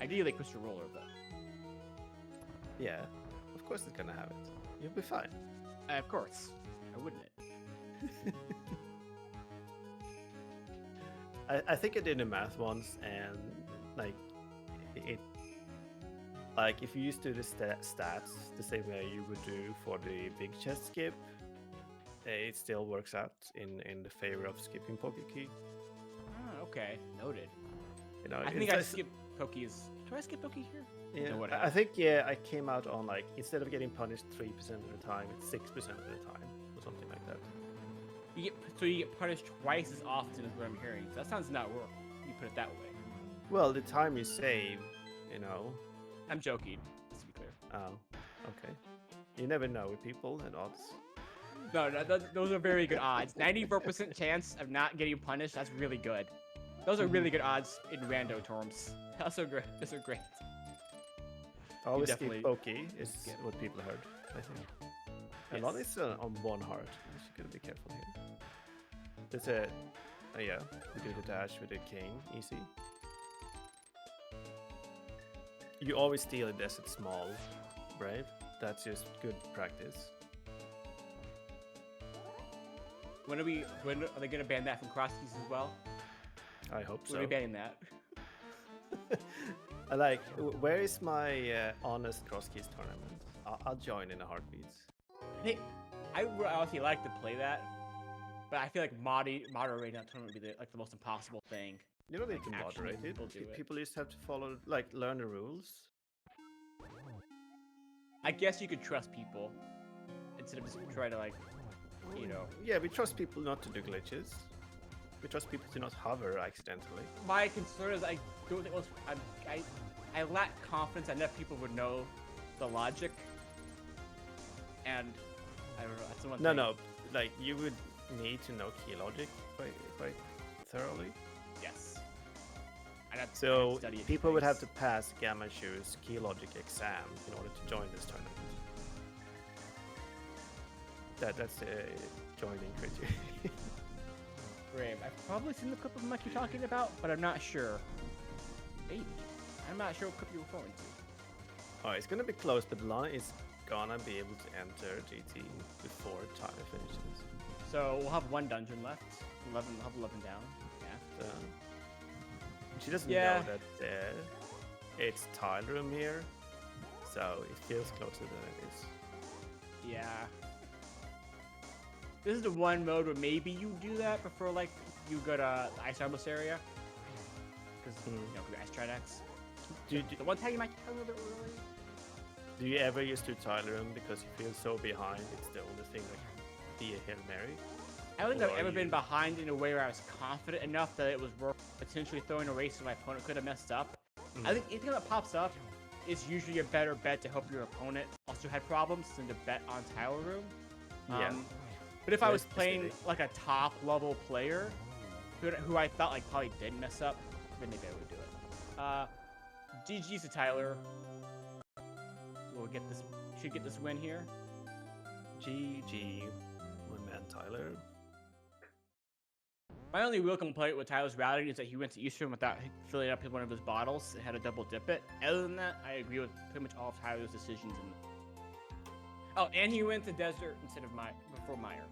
Ideally, Crystal Roller, but yeah, of course it's gonna have it. You'll be fine. Of course. Why wouldn't it? I think I did the math once, and like like if you used to do the stats the same way you would do for the big chest skip, it still works out in the favor of skipping Poke Key. Ah, okay, noted. You know, I think I skip Pokeys. Do I skip Poke here? Yeah, no, I think I came out on like instead of getting punished 3% of the time, it's 6% of the time or something like that. You get punished twice as often as what I'm hearing. So that sounds not work. You put it that way. Well, the time you save, you know. I'm joking. Just to be clear. Oh, okay. You never know with people and odds. No, those are very good odds. 94% chance of not getting punished. That's really good. Those are really good odds in rando terms. Those are great. Those are great. Always skip Pokey is what people heard, I think. A lot is on 1 heart. So you gotta be careful here. There's a yeah, we do the dash with the king, easy. You always steal a desert small, brave. That's just good practice. When are they gonna ban that from cross keys as well? I hope so. When are we banning that? I like. Where is my honest cross keys tournament? I'll join in a heartbeat. I would honestly like to play that, but I feel like moderating that tournament would be the most impossible thing. You don't need to moderate it. People just have to follow, like, learn the rules. I guess you could trust people instead of just try to, like, you know. Yeah, we trust people not to do glitches. We trust people to not hover accidentally. My concern is I don't think I lack confidence that enough people would know the logic. And I don't know. That's the one thing. No. Like, you would need to know key logic quite thoroughly. Yes. So people would have to pass Gamma Shoe's key logic exam in order to join this tournament. That's the joining criteria. Brave. I've probably seen the clip of Mike you're talking about, but I'm not sure. Maybe. I'm not sure what clip you're referring to. Oh, it's gonna be close, but Lana is gonna be able to enter GT before Tyler finishes. So we'll have 1 dungeon left. 11 down. Yeah. She doesn't know that it's tile room here, so it feels closer than it is. Yeah. This is the one mode where maybe you do that before, like, you go to the Ice Armless area. Because, you know, Ice Tridex. The one time you might get a little bit early. Do you ever just do tile room because you feel so behind? It's the only thing that can be a Hail Mary? I don't think I've ever been behind in a way where I was confident enough that it was worth potentially throwing a race and my opponent could have messed up. I think anything that pops up is usually a better bet to hope your opponent also had problems than to bet on tile room. Yeah. But if I was playing like a top level player who I felt like probably did mess up, then maybe I would do it. GG's to Tyler. We'll get this. Should get this win here. GG, my man Tyler. My only real complaint with Tyler's routing is that he went to Eastern without filling up one of his bottles and had to double dip it. Other than that, I agree with pretty much all of Tyler's decisions. Oh, and he went to Desert instead of before Meyer.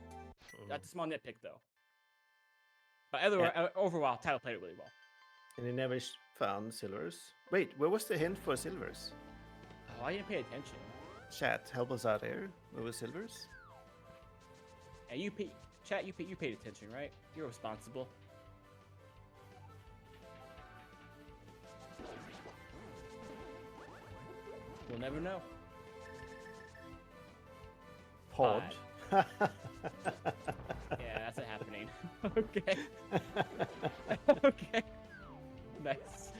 That's a small nitpick though. But overall, Tyler played it really well. And he never found silvers. Wait, where was the hint for silvers? Oh, I didn't pay attention. Chat, help us out here with silvers. And chat, you paid attention, right? You're responsible. We'll never know. Pod. Yeah, that's not happening. Okay. Okay. Nice.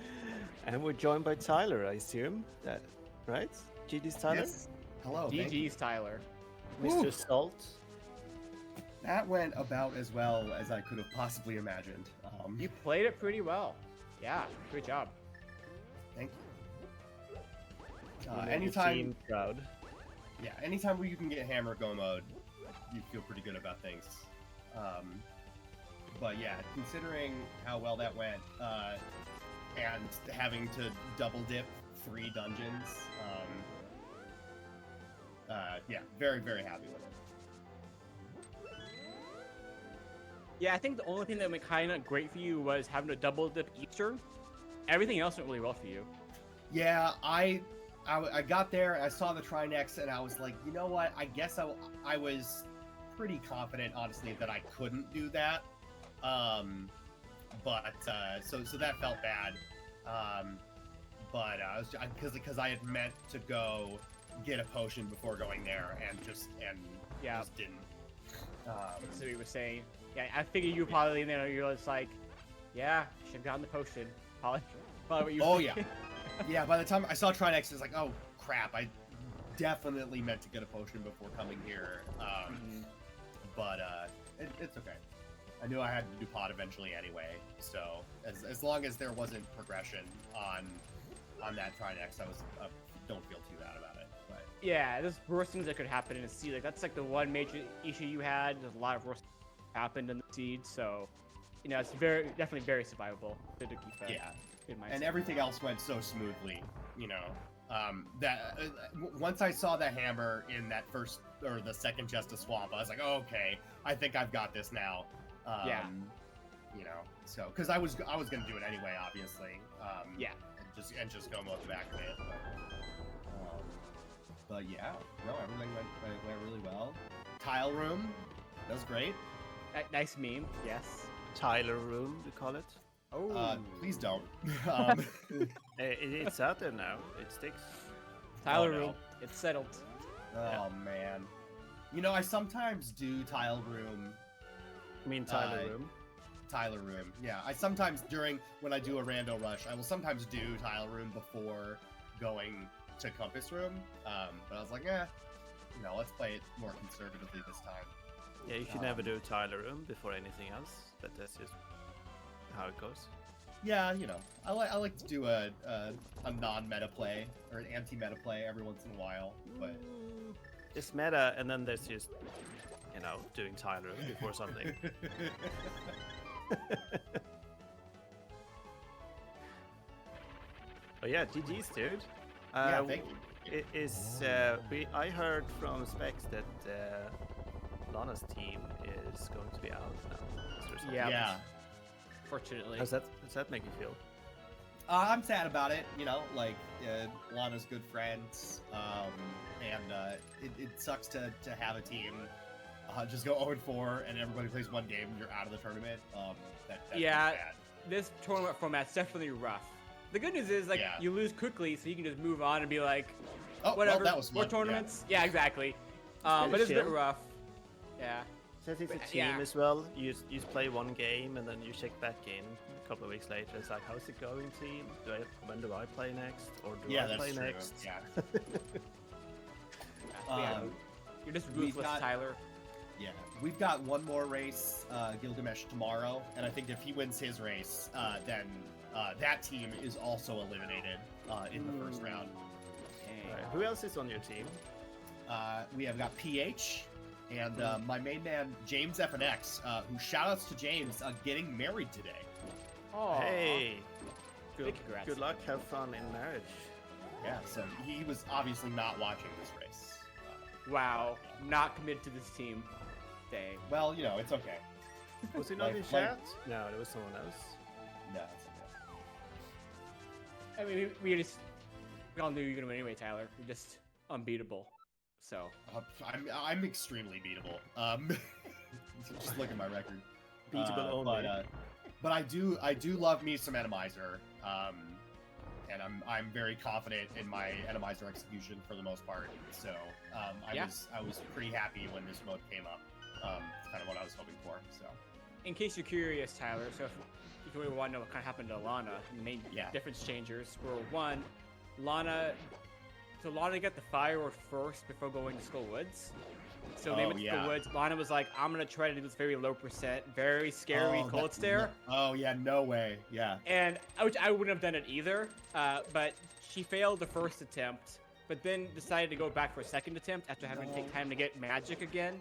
And we're joined by Tyler, I assume. That right? GG's Tyler? Yes. Hello. thank you. GG's Tyler. Mr. Woo. Salt. That went about as well as I could have possibly imagined. You played it pretty well. Yeah, good job. Thank you. You made the Anytime, team proud. yeah, anytime where you can get hammer go mode, you feel pretty good about things. But yeah, considering how well that went, and having to double dip 3 dungeons, yeah, very, very happy with it. Yeah, I think the only thing that went kind of great for you was having to double dip Easter. Everything else went really well for you. Yeah, I got there, I saw the Trinex, and I was like, you know what? I guess I was pretty confident, honestly, that I couldn't do that. So that felt bad. But I was because I had meant to go get a potion before going there, and just didn't. That's what you were saying. Yeah, I figured you probably, you're just like, yeah, should have gotten the potion. Probably what you. Oh yeah, yeah. By the time I saw Trinex, it's like, oh crap! I definitely meant to get a potion before coming here. But it's okay. I knew I had to do pod eventually anyway, so as long as there wasn't progression on that Trinex, I don't feel too bad about it. But Yeah, there's worse things that could happen in a seed. Like that's like the one major issue you had. There's a lot of worse happened in the seed, so it's definitely very survivable. Good to keep yeah, in mind. and everything else went so smoothly, that once I saw the hammer in that first or the second chest of swamp, I was like, oh, okay, I think I've got this now. Yeah. So because I was gonna do it anyway, obviously. Yeah. And just go mode the back of it. But yeah, no, everything went really well. Tile room, that was great. Nice meme. Yes. Tyler room, we call it. Oh. Please don't. It's out there now. It sticks. Tyler Oh, no. room. It's settled. Oh man. I sometimes do tile room. I mean Tyler room. Tyler room. Yeah, I sometimes when I do a rando rush, I will sometimes do tile room before going to compass room. But I was like, let's play it more conservatively this time. Yeah, you should never do Tyler room before anything else. But that's just how it goes. Yeah, I like to do a non-meta play or an anti-meta play every once in a while, but It's meta, and then there's just doing Tyler room before something. But yeah, GG's, dude. yeah, thank you. I heard from Specs that Lana's team is going to be out now. Is there something? Yeah. Fortunately. Does that make you feel? I'm sad about it, Lana's good friends, and it sucks to have a team just go 0-4 and everybody plays one game and you're out of the tournament. That's Yeah. bad. This tournament format's definitely rough. The good news is you lose quickly, so you can just move on and be like, Oh, whatever. well, that was more fun, tournaments. Yeah, exactly. pretty But it's a bit chill. rough. Yeah. Since it's a team Yeah. as well, you just play one game and then you check back in a couple of weeks later. It's like, how's it going, team? When do I play next? Or do Yeah, I that's play true. next? Yeah. Yeah. You're just we've ruthless, got- Tyler. Yeah, we've got one more race, Gilgamesh tomorrow, and I think if he wins his race, then that team is also eliminated in the first round. Dang. Right. Who else is on your team? We have got PH and my main man James FNX, who shoutouts to James getting married today. Aw. Hey, Big congrats. good luck. Have fun in marriage. Yeah, so he was obviously not watching this race. Wow. Not committed to this team. Dang. Well, it's okay. Was he not in Like- chat? No, there was someone else. No, it's okay. I mean, we all knew you were gonna win anyway, Tyler. You're just unbeatable. So I'm extremely beatable. Just look at my record. Beatable only. But I do love me some Enemizer. And I'm very confident in my Enemizer execution for the most part. So I was pretty happy when this mode came up. It's kind of what I was hoping for. So in case you're curious, Tyler, so if you really want to know what kind of happened to Lana, the main difference changers were one, Lana got the Fireward first before going to Skull Woods. So they went to Skull Woods. Lana was like, I'm gonna try to do this very low percent, very scary cold stare. Oh yeah, no way. Yeah. And which I wouldn't have done it either. But she failed the first attempt, but then decided to go back for a second attempt after having to take time to get magic again,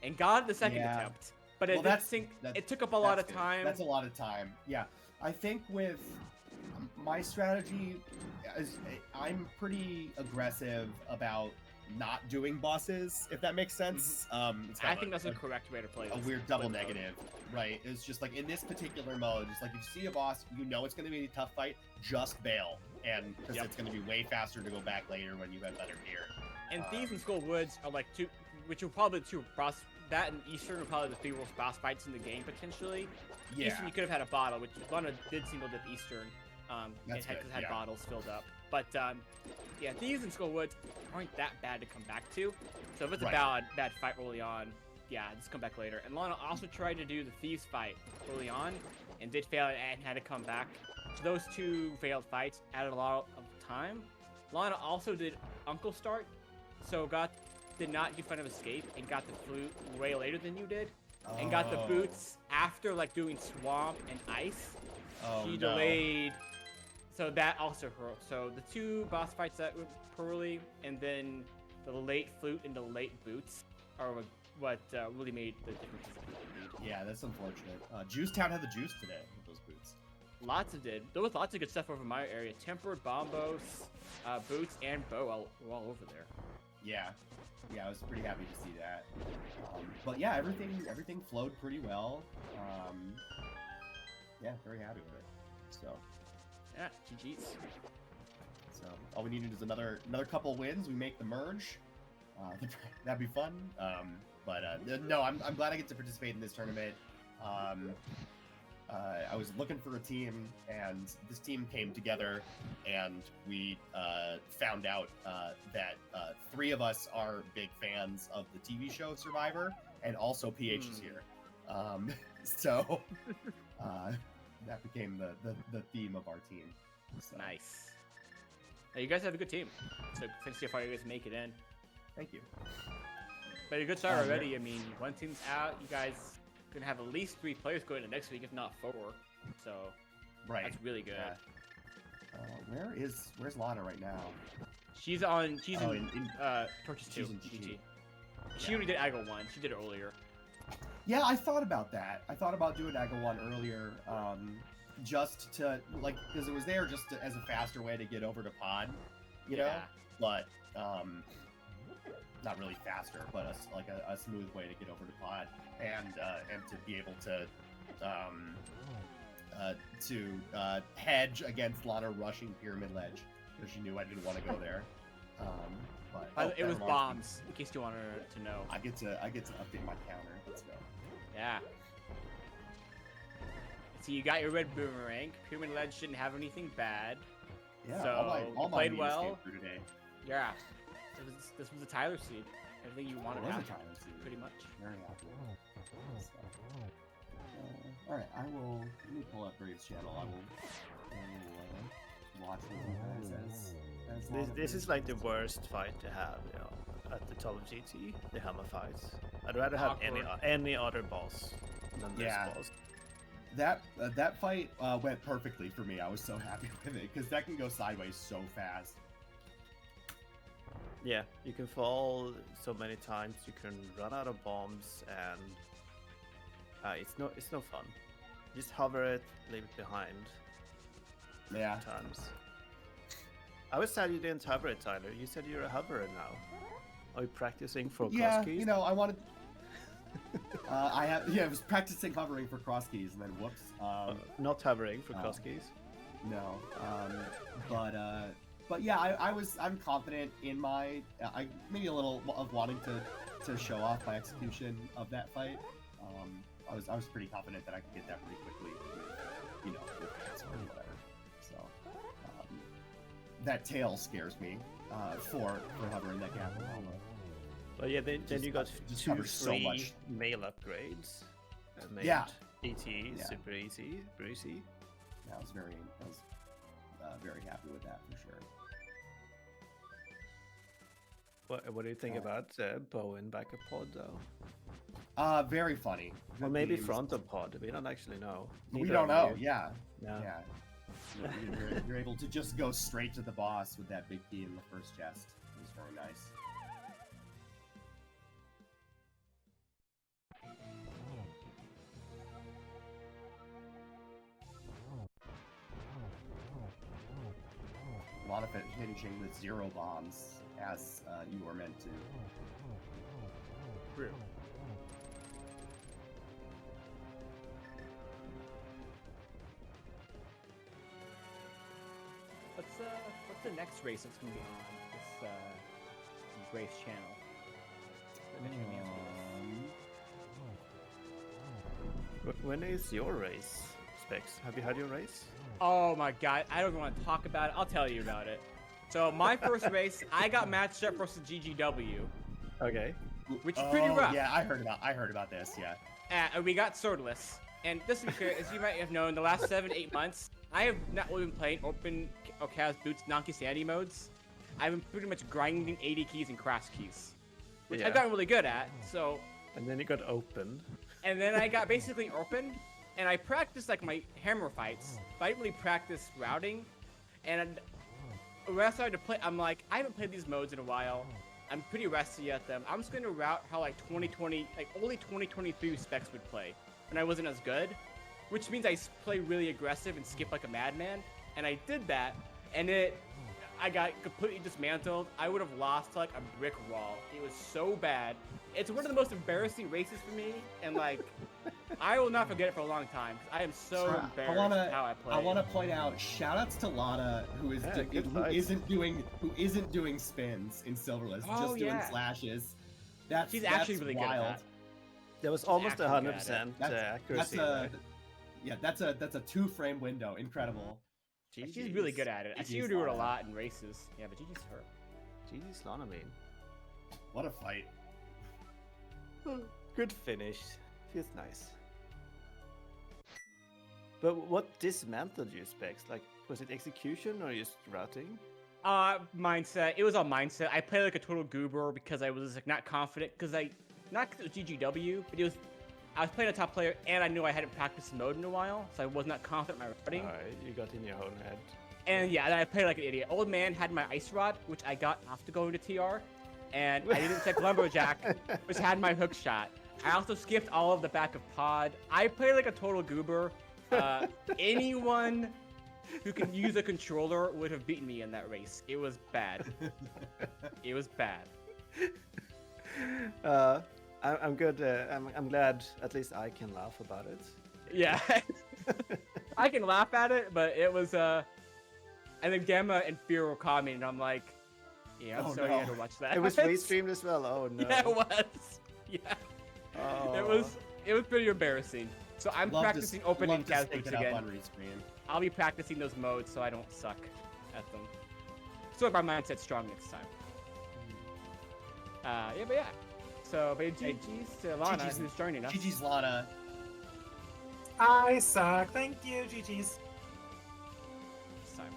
and got the second attempt. But it took up a lot of time. That's a lot of time. Yeah. I think with my strategy is I'm pretty aggressive about not doing bosses, if that makes sense. I think that's the correct way to play this. A weird double negative, right? It's just like in this particular mode, it's like if you see a boss, you know it's going to be a tough fight, just bail. And because it's going to be way faster to go back later when you have better gear. And Thieves and Skull Woods are like two, which are probably the two boss. That and Eastern are probably the three worst boss fights in the game potentially. Yeah. Eastern you could have had a bottle, which Lana did single dip Eastern. It had bottles filled up. But yeah, Thieves and Skull Woods aren't that bad to come back to. So if it's a bad fight early on, just come back later. And Lana also tried to do the Thieves fight early on and did fail and had to come back. So those two failed fights added a lot of time. Lana also did Uncle Start, so did not do Fun of Escape and got the flute way later than you did. And got the boots after like doing Swamp and Ice. She delayed. So that also hurt. So the two boss fights that were poorly, and then the late flute and the late boots are what really made the difference. Yeah, that's unfortunate. Juice Town had the juice today with those boots. Lots of did. There was lots of good stuff over my area. Tempered, Bombos, boots, and bow were all over there. Yeah, I was pretty happy to see that. But yeah, everything flowed pretty well. Yeah, very happy with it. So. Yeah, GG's. So all we needed is another couple wins. We make the merge. That'd be fun. No, I'm glad I get to participate in this tournament. I was looking for a team, and this team came together, and we found out that three of us are big fans of the TV show Survivor, and also PH is here. So that became the theme of our team. So. Nice. Now, you guys have a good team. So let's see how far you guys make it in. Thank you. But a good start already. I mean, one team's out. You guys gonna have at least 3 players going to next week, if not 4. So that's really good. Yeah. Where's Lana right now? She's in purchase 2. GT. She already did Agile 1. She did it earlier. Yeah, I thought about that. I thought about doing Agile 1 earlier, just to like because it was there just as a faster way to get over to Pod, you know. But not really faster, but a smooth way to get over to Pod, and to be able to hedge against Lana rushing Pyramid Ledge because she knew I didn't want to go there. But it was bombs. In case you wanted to know, I get to update my counter. Let's go. Yeah. So you got your red boomerang. Pyramid Ledge didn't have anything bad. Yeah. So all my played well. Today. Yeah. This was a Tyler seed. Everything you wanted to have. Pretty much. Very happy. All right. Let me pull up Brave's channel. I will watch what he says. This is like the worst fight to have, you know, at the top of GT, the hammer fights. I'd rather have any other boss than this boss. That fight went perfectly for me. I was so happy with it because that can go sideways so fast. Yeah, you can fall so many times. You can run out of bombs, and it's no fun. Just hover it, leave it behind. Yeah. Times. I was sad you didn't hover it, Tyler. You said you're a hoverer now. Are you practicing for cross keys? You know, I wanted. I was practicing hovering for cross keys, and then whoops. Not hovering for cross keys. No. But yeah, I'm confident in my maybe a little of wanting to show off my execution of that fight. I was pretty confident that I could get that pretty quickly with, with cancer or whatever. So that tail scares me for hovering that gap. But yeah, then you got just two covers so free much. mail upgrades. Made Yeah. ET super easy, breezy. Yeah, I was very happy with that for sure. What do you think about Bowen backup pod though? Very funny. Or Good maybe themes. front of pod. We don't actually know. We Neither don't of know. you. Yeah. No. Yeah. You're able to just go straight to the boss with that big key in the first chest. It was very nice. A lot of it finishing with 0 bombs, as you were meant to. True. What's the next race that's gonna be on this race channel? When is your race, Specs? Have you had your race? Oh my god, I don't even want to talk about it. I'll tell you about it. So my first race, I got matched up versus GGW, Okay. which is pretty rough. Yeah, I heard about this. Yeah. And we got swordless. And just to be clear, as you might have known, the last 7-8 months, I have not only been playing open or Chaos Boots Nanki Sandy modes. I've been pretty much grinding 80 keys and crash keys, which Yeah. I've gotten really good at. So, And then you got open. and then I got basically open, and I practiced like my hammer fights, but I didn't really practice routing. And when I started to play, I'm like, I haven't played these modes in a while. I'm pretty rusty at them. I'm just going to route how like 2020, like only 2023 specs would play, and I wasn't as good, which means I play really aggressive and skip like a madman. And I did that, and I got completely dismantled. I would have lost to like a brick wall. It was so bad. It's one of the most embarrassing races for me, and like, I will not forget it for a long time. 'Cause I am so Sure. embarrassed how I play. I want to point out, shoutouts to Lana, who isn't doing spins in Silverless, Oh, just doing yeah. slashes. She's actually really good at wild. that. There was almost actually good at it. 100% That's accuracy. a right? yeah, that's a 2-frame window. Incredible. She's really good at it. I see her GG's do it a Lana. lot in races. Yeah, but GG's her. GG's Lanabean. What a fight. Good finish. Feels nice. But what dismantled you, Specs? Like, was it execution or just routing? Mindset. It was all mindset. I played like a total goober because I was like not confident because not because it was GGW, but I was playing a top player and I knew I hadn't practiced the mode in a while, so I was not confident in my routing. Alright, you got in your own head. And yeah, and I played like an idiot. Old man had my ice rod, which I got after going to TR, and I didn't check lumberjack, which had my hook shot. I also skipped all of the back of pod. I played like a total goober. Anyone who can use a controller would have beaten me in that race. It was bad. It was bad. I'm good. I'm glad at least I can laugh about it. Yeah. I can laugh at it, but it was and then Gamma and Fear were commenting, and I'm like, yeah, I'm Oh, sorry no. you had to watch that. It was restreamed as well. Oh no. Yeah, it was. Yeah. Oh. It was pretty embarrassing. So I'm practicing open and Chaos Boots again. on Restream. I'll be practicing those modes so I don't suck at them. So my mindset's strong next time. Yeah, but yeah. So, but GG's to Lana GG's who's joining us. GG's Lana. I suck. Thank you, GG's. This time.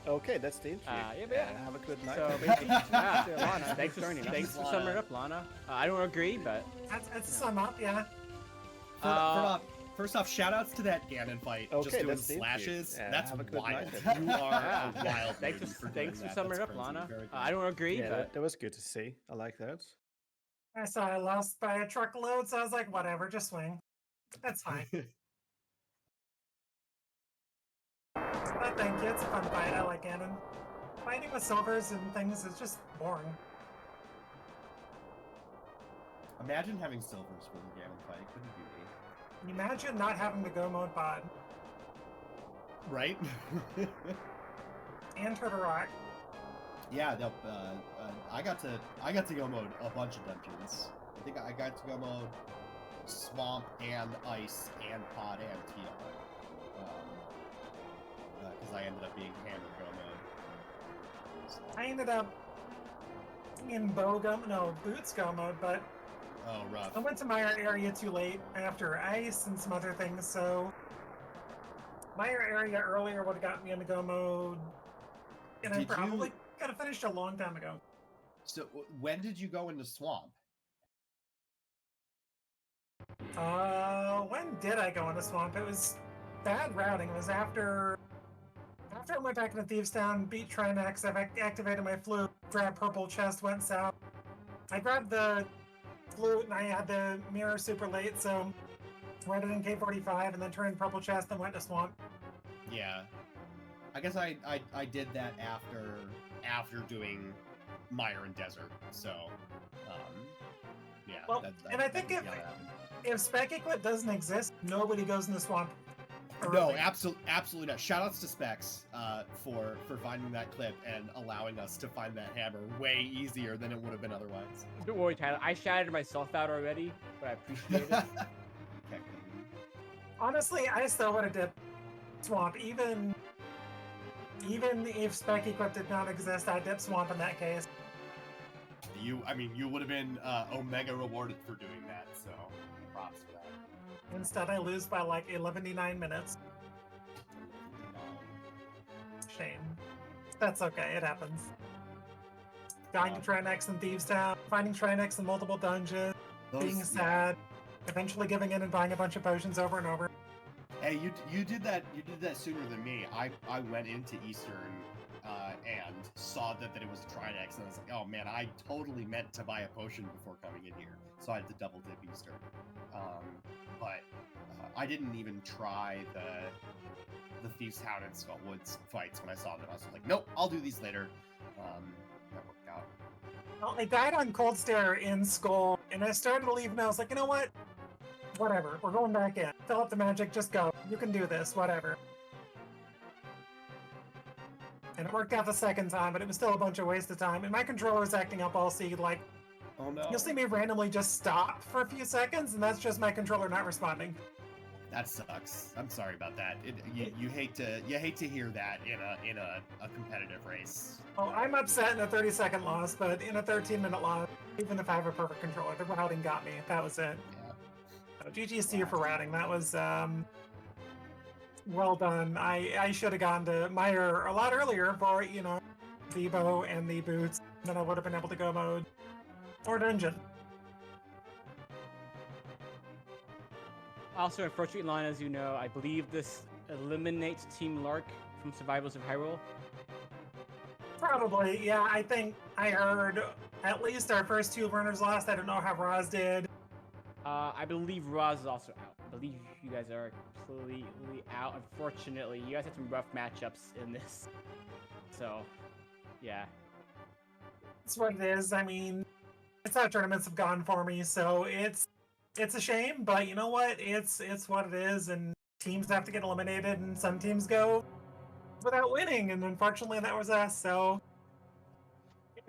Okay, that's the interview. Yeah, but yeah. Have a good night. So, but GG's to Lana. Thanks for joining us. Thanks for summing it up, Lana. I don't agree, but That's a sum up, yeah. First off, shoutouts to that Ganon fight. Okay, just doing that's the interview. slashes. Yeah, That's have a good wild. night. You are Yeah. a wild. thanks lady for doing thanks for that. summing it That's up, crazy. Lana. Very good. I don't agree, Yeah, but that was good to see. I like that. I saw I lost by a truckload, so I was like, whatever, just swing. That's fine. But thank you, it's a fun fight. I like Ganon. Fighting with silvers and things is just boring. Imagine having silvers for the Ganon fight. Couldn't be me. Imagine not having to go mode pod. Right? and Turtle Rock. Yeah, I got to go mode a bunch of dungeons. I think I got to go mode Swamp and Ice and Pod and TR. Because I ended up being hammered go mode. So. I ended up in Boots go mode, but Oh, rough. I went to my area too late after Ice and some other things, so my area earlier would have gotten me into go mode, and I probably could have finished a long time ago. So when did you go into Swamp? When did I go into Swamp? It was bad routing. It was after I went back into Thieves Town, beat Trinex, I activated my flute, grabbed purple chest, went south. I grabbed the flute and I had the mirror super late, so read it in K45 and then turned purple chest and went to Swamp. Yeah. I guess I did that after doing Mire and Desert, so yeah. Well, and I think if Spec Equip doesn't exist, nobody goes in the Swamp. No, absolutely not. Shoutouts to Specs for finding that clip and allowing us to find that hammer way easier than it would have been otherwise. Don't worry, Tyler. I shouted myself out already, but I appreciate it. Honestly, I still would have dipped Swamp. Even if Spec Equip did not exist, I'd dip Swamp in that case. You would have been Omega rewarded for doing that, so props for that. Instead, I lose by like 11-9 minutes. Shame. That's okay, it happens. Dying to Trinex in Thieves Town, finding Trinex in multiple dungeons, being sad, eventually giving in and buying a bunch of potions over and over. Hey, you did that sooner than me. I went into Eastern and saw that it was a Trinex, and I was like, oh man, I totally meant to buy a potion before coming in here, so I had to double dip Eastern. But I didn't even try the Thieves Town and Skullwoods fights when I saw them. I was like, nope, I'll do these later. That worked out. Well, I died on Cold Stare in Skull, and I started to leave, and I was like, you know what? Whatever, we're going back in. Fill up the magic, just go. You can do this, whatever. And it worked out the second time, but it was still a bunch of waste of time. And my controller was acting up all seed, like, oh no. You'll see me randomly just stop for a few seconds, and that's just my controller not responding. That sucks. I'm sorry about that. You hate to hear that in a competitive race. Oh, I'm upset in a 30-second loss, but in a 13-minute loss, even if I have a perfect controller, the routing got me. That was it. Yeah. So GG's to you for routing. That was well done. I should have gone to Mire a lot earlier for, the bow and the boots. Then I would have been able to go mode or dungeon. Also, unfortunately, Lana, as you know, I believe this eliminates Team LARK from Survivors of Hyrule. Probably, yeah. I think I heard at least our first two learners lost. I don't know how Roz did. I believe Roz is also out. I believe you guys are completely out. Unfortunately, you guys had some rough matchups in this. So, yeah. It's what it is. I mean, it's how tournaments have gone for me, so it's a shame, but you know what? It's what it is, and teams have to get eliminated, and some teams go without winning, and unfortunately that was us, so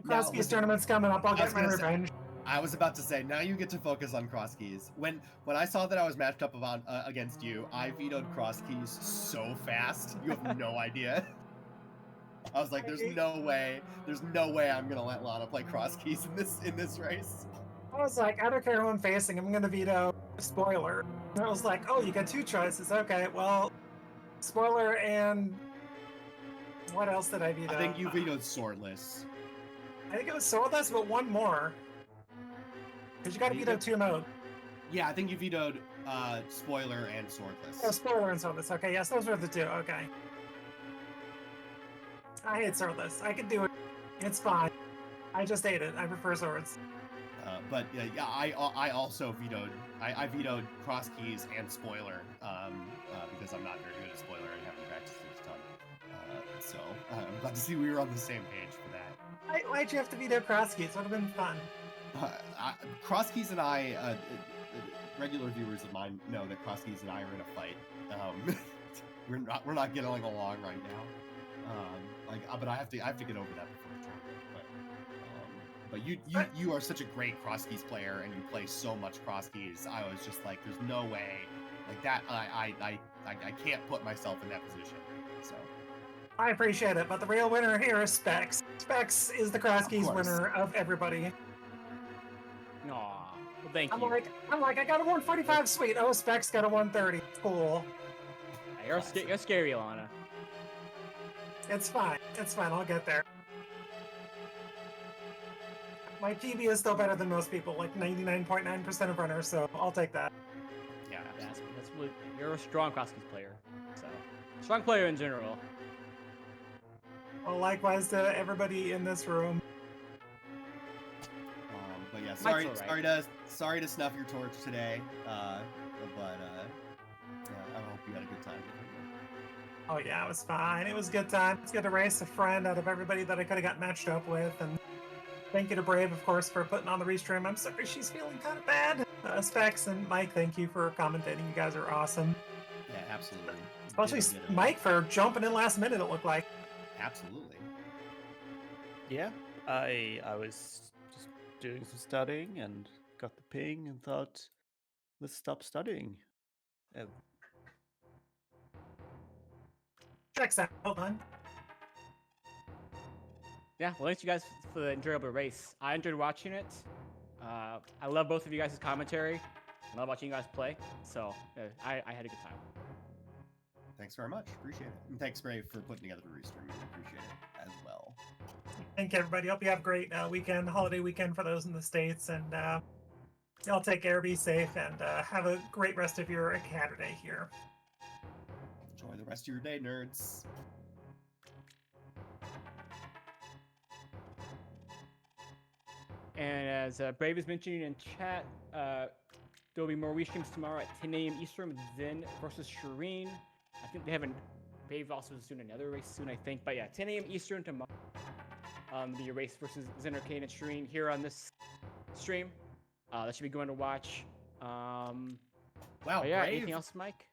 Cross-Keys tournament's coming up, I'll get my revenge. I was about to say, now you get to focus on Cross-Keys. When I saw that I was matched up against you, I vetoed Cross-Keys so fast, you have no idea. I was like, there's no way I'm gonna let Lana play Cross-Keys in this race. I was like, I don't care who I'm facing, I'm gonna veto Spoiler. And I was like, oh, you got two choices. Okay, well, Spoiler and what else did I veto? I think you vetoed Swordless. I think it was Swordless, but one more. Because you gotta veto two mode. Yeah, I think you vetoed Spoiler and Swordless. Oh, Spoiler and Swordless. Okay, yes, those were the two. Okay. I hate Swordless. I can do it. It's fine. I just hate it. I prefer swords. But yeah, I also vetoed. I vetoed Cross-Keys and Spoiler because I'm not very good at Spoiler and haven't practiced it a ton. So I'm glad to see we were on the same page for that. Why'd you have to veto Cross-Keys? Would have been fun. Cross-Keys and I, regular viewers of mine know that Cross-Keys and I are in a fight. We're not getting along right now. But I have to get over that before the tournament. But you are such a great cross keys player, and you play so much cross keys. I was just like, there's no way, like that. I can't put myself in that position. So I appreciate it, but the real winner here is Specs. Specs is the cross keys winner of everybody. Aw, well, thank you. I'm like, I got a 145 sweet. Oh, Specs got a 130. Cool. You're scary, Lana. It's fine. It's fine. I'll get there. My PB is still better than most people, like 99.9% of runners, so I'll take that. yeah, That's really, you're a strong cross keys player. So strong player in general. Well, likewise to everybody in this room. But yeah, Mike's all right. sorry to snuff your torch today. Yeah, I hope you had a good time. Oh yeah, it was fine. It was a good time. It's good to race a friend out of everybody that I could have got matched up with, and thank you to Brave, of course, for putting on the restream. I'm sorry she's feeling kind of bad. Specs and Mike, thank you for commentating. You guys are awesome. Yeah, absolutely. Especially Ditto. Mike for jumping in last minute, it looked like. Absolutely. Yeah, I was just doing some studying and got the ping and thought, let's stop studying. Checks out. Well done. Yeah, well, thanks you guys for the enjoyable race. I enjoyed watching it. I love both of you guys' commentary. I love watching you guys play. So I had a good time. Thanks very much. Appreciate it. And thanks, Brave, for putting together the restream. Appreciate it as well. Thank you, everybody. Hope you have a great weekend, holiday weekend for those in the States. And y'all take care, be safe, and have a great rest of your Saturday here. Enjoy the rest of your day, nerds. And as Brave is mentioning in chat, there will be more restreams tomorrow at 10 a.m. Eastern with Zen versus Shireen. I think they haven't. Brave also is doing another race soon, I think. But yeah, 10 a.m. Eastern tomorrow. Be a race versus Zen Arcane and Shireen here on this stream. That should be going to watch. Wow, Yeah, Brave. anything else, Mike?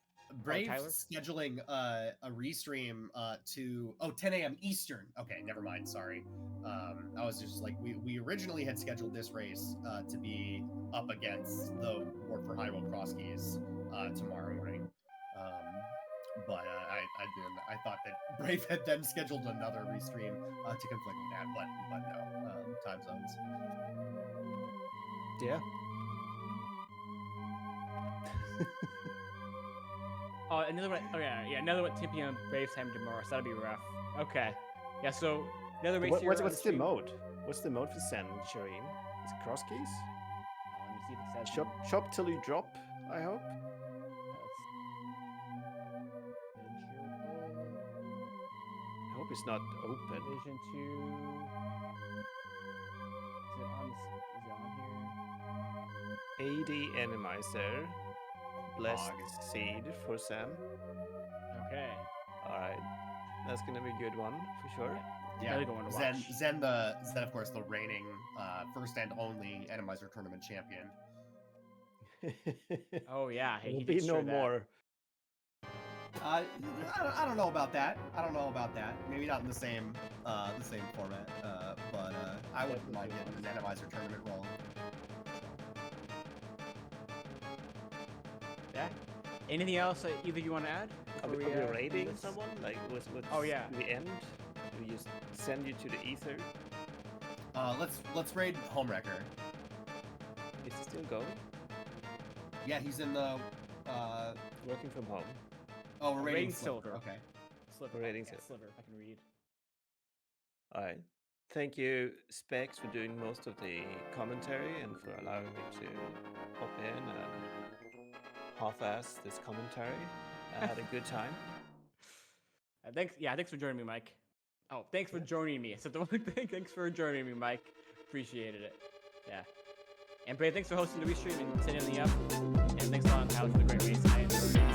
Brave Tyler? scheduling a restream to 10 a.m. Eastern. Okay, never mind. Sorry. I was just like, we originally had scheduled this race to be up against the War for Hyrule cross keys tomorrow morning. But I thought that Brave had then scheduled another restream to conflict with that, but no, time zones. Yeah. Oh, another one. Oh yeah, another one. 10 p.m. Braves time tomorrow. So that'll be rough. Okay. Yeah. So another race here. What's on the stream. mode? What's the mode for Zen, Shireen? Is it cross keys? Let me see if it says. Shop till you drop, I hope. I hope it's not open. Division 2. Is it on here? AD Enemizer. Blessed Hog. seed for Sam. Okay. Alright. That's gonna be a good one for sure. Yeah, Really going to Zen, watch. Zen, of course, the reigning first and only Enemizer tournament champion. Oh yeah. Hey, Will he be did no share that. more. I don't know about that. Maybe not in the same format. But I wouldn't mind getting an Enemizer tournament rolling. Yeah. Anything else that either you want to add? Are before we end raiding this? someone? Like, what's Oh, yeah. the end? We just send you to the ether? Let's raid Homewrecker. Is it still going? Yeah, he's in the. Working from home. Oh, we're raiding Raiding Silver. Silver. Okay. Sliver. We're rating Yeah, it. Sliver. If I can read. Alright. Thank you, Specs, for doing most of the commentary and for allowing me to hop in and half-ass this commentary. I had a good time. Thanks for joining me, Mike. Oh, thanks for joining me. I said the one thing. Thanks for joining me, Mike. Appreciated it. Yeah. And Bray, thanks for hosting the restream and setting me up. And thanks a lot, Tyler, for the great race. I enjoyed it.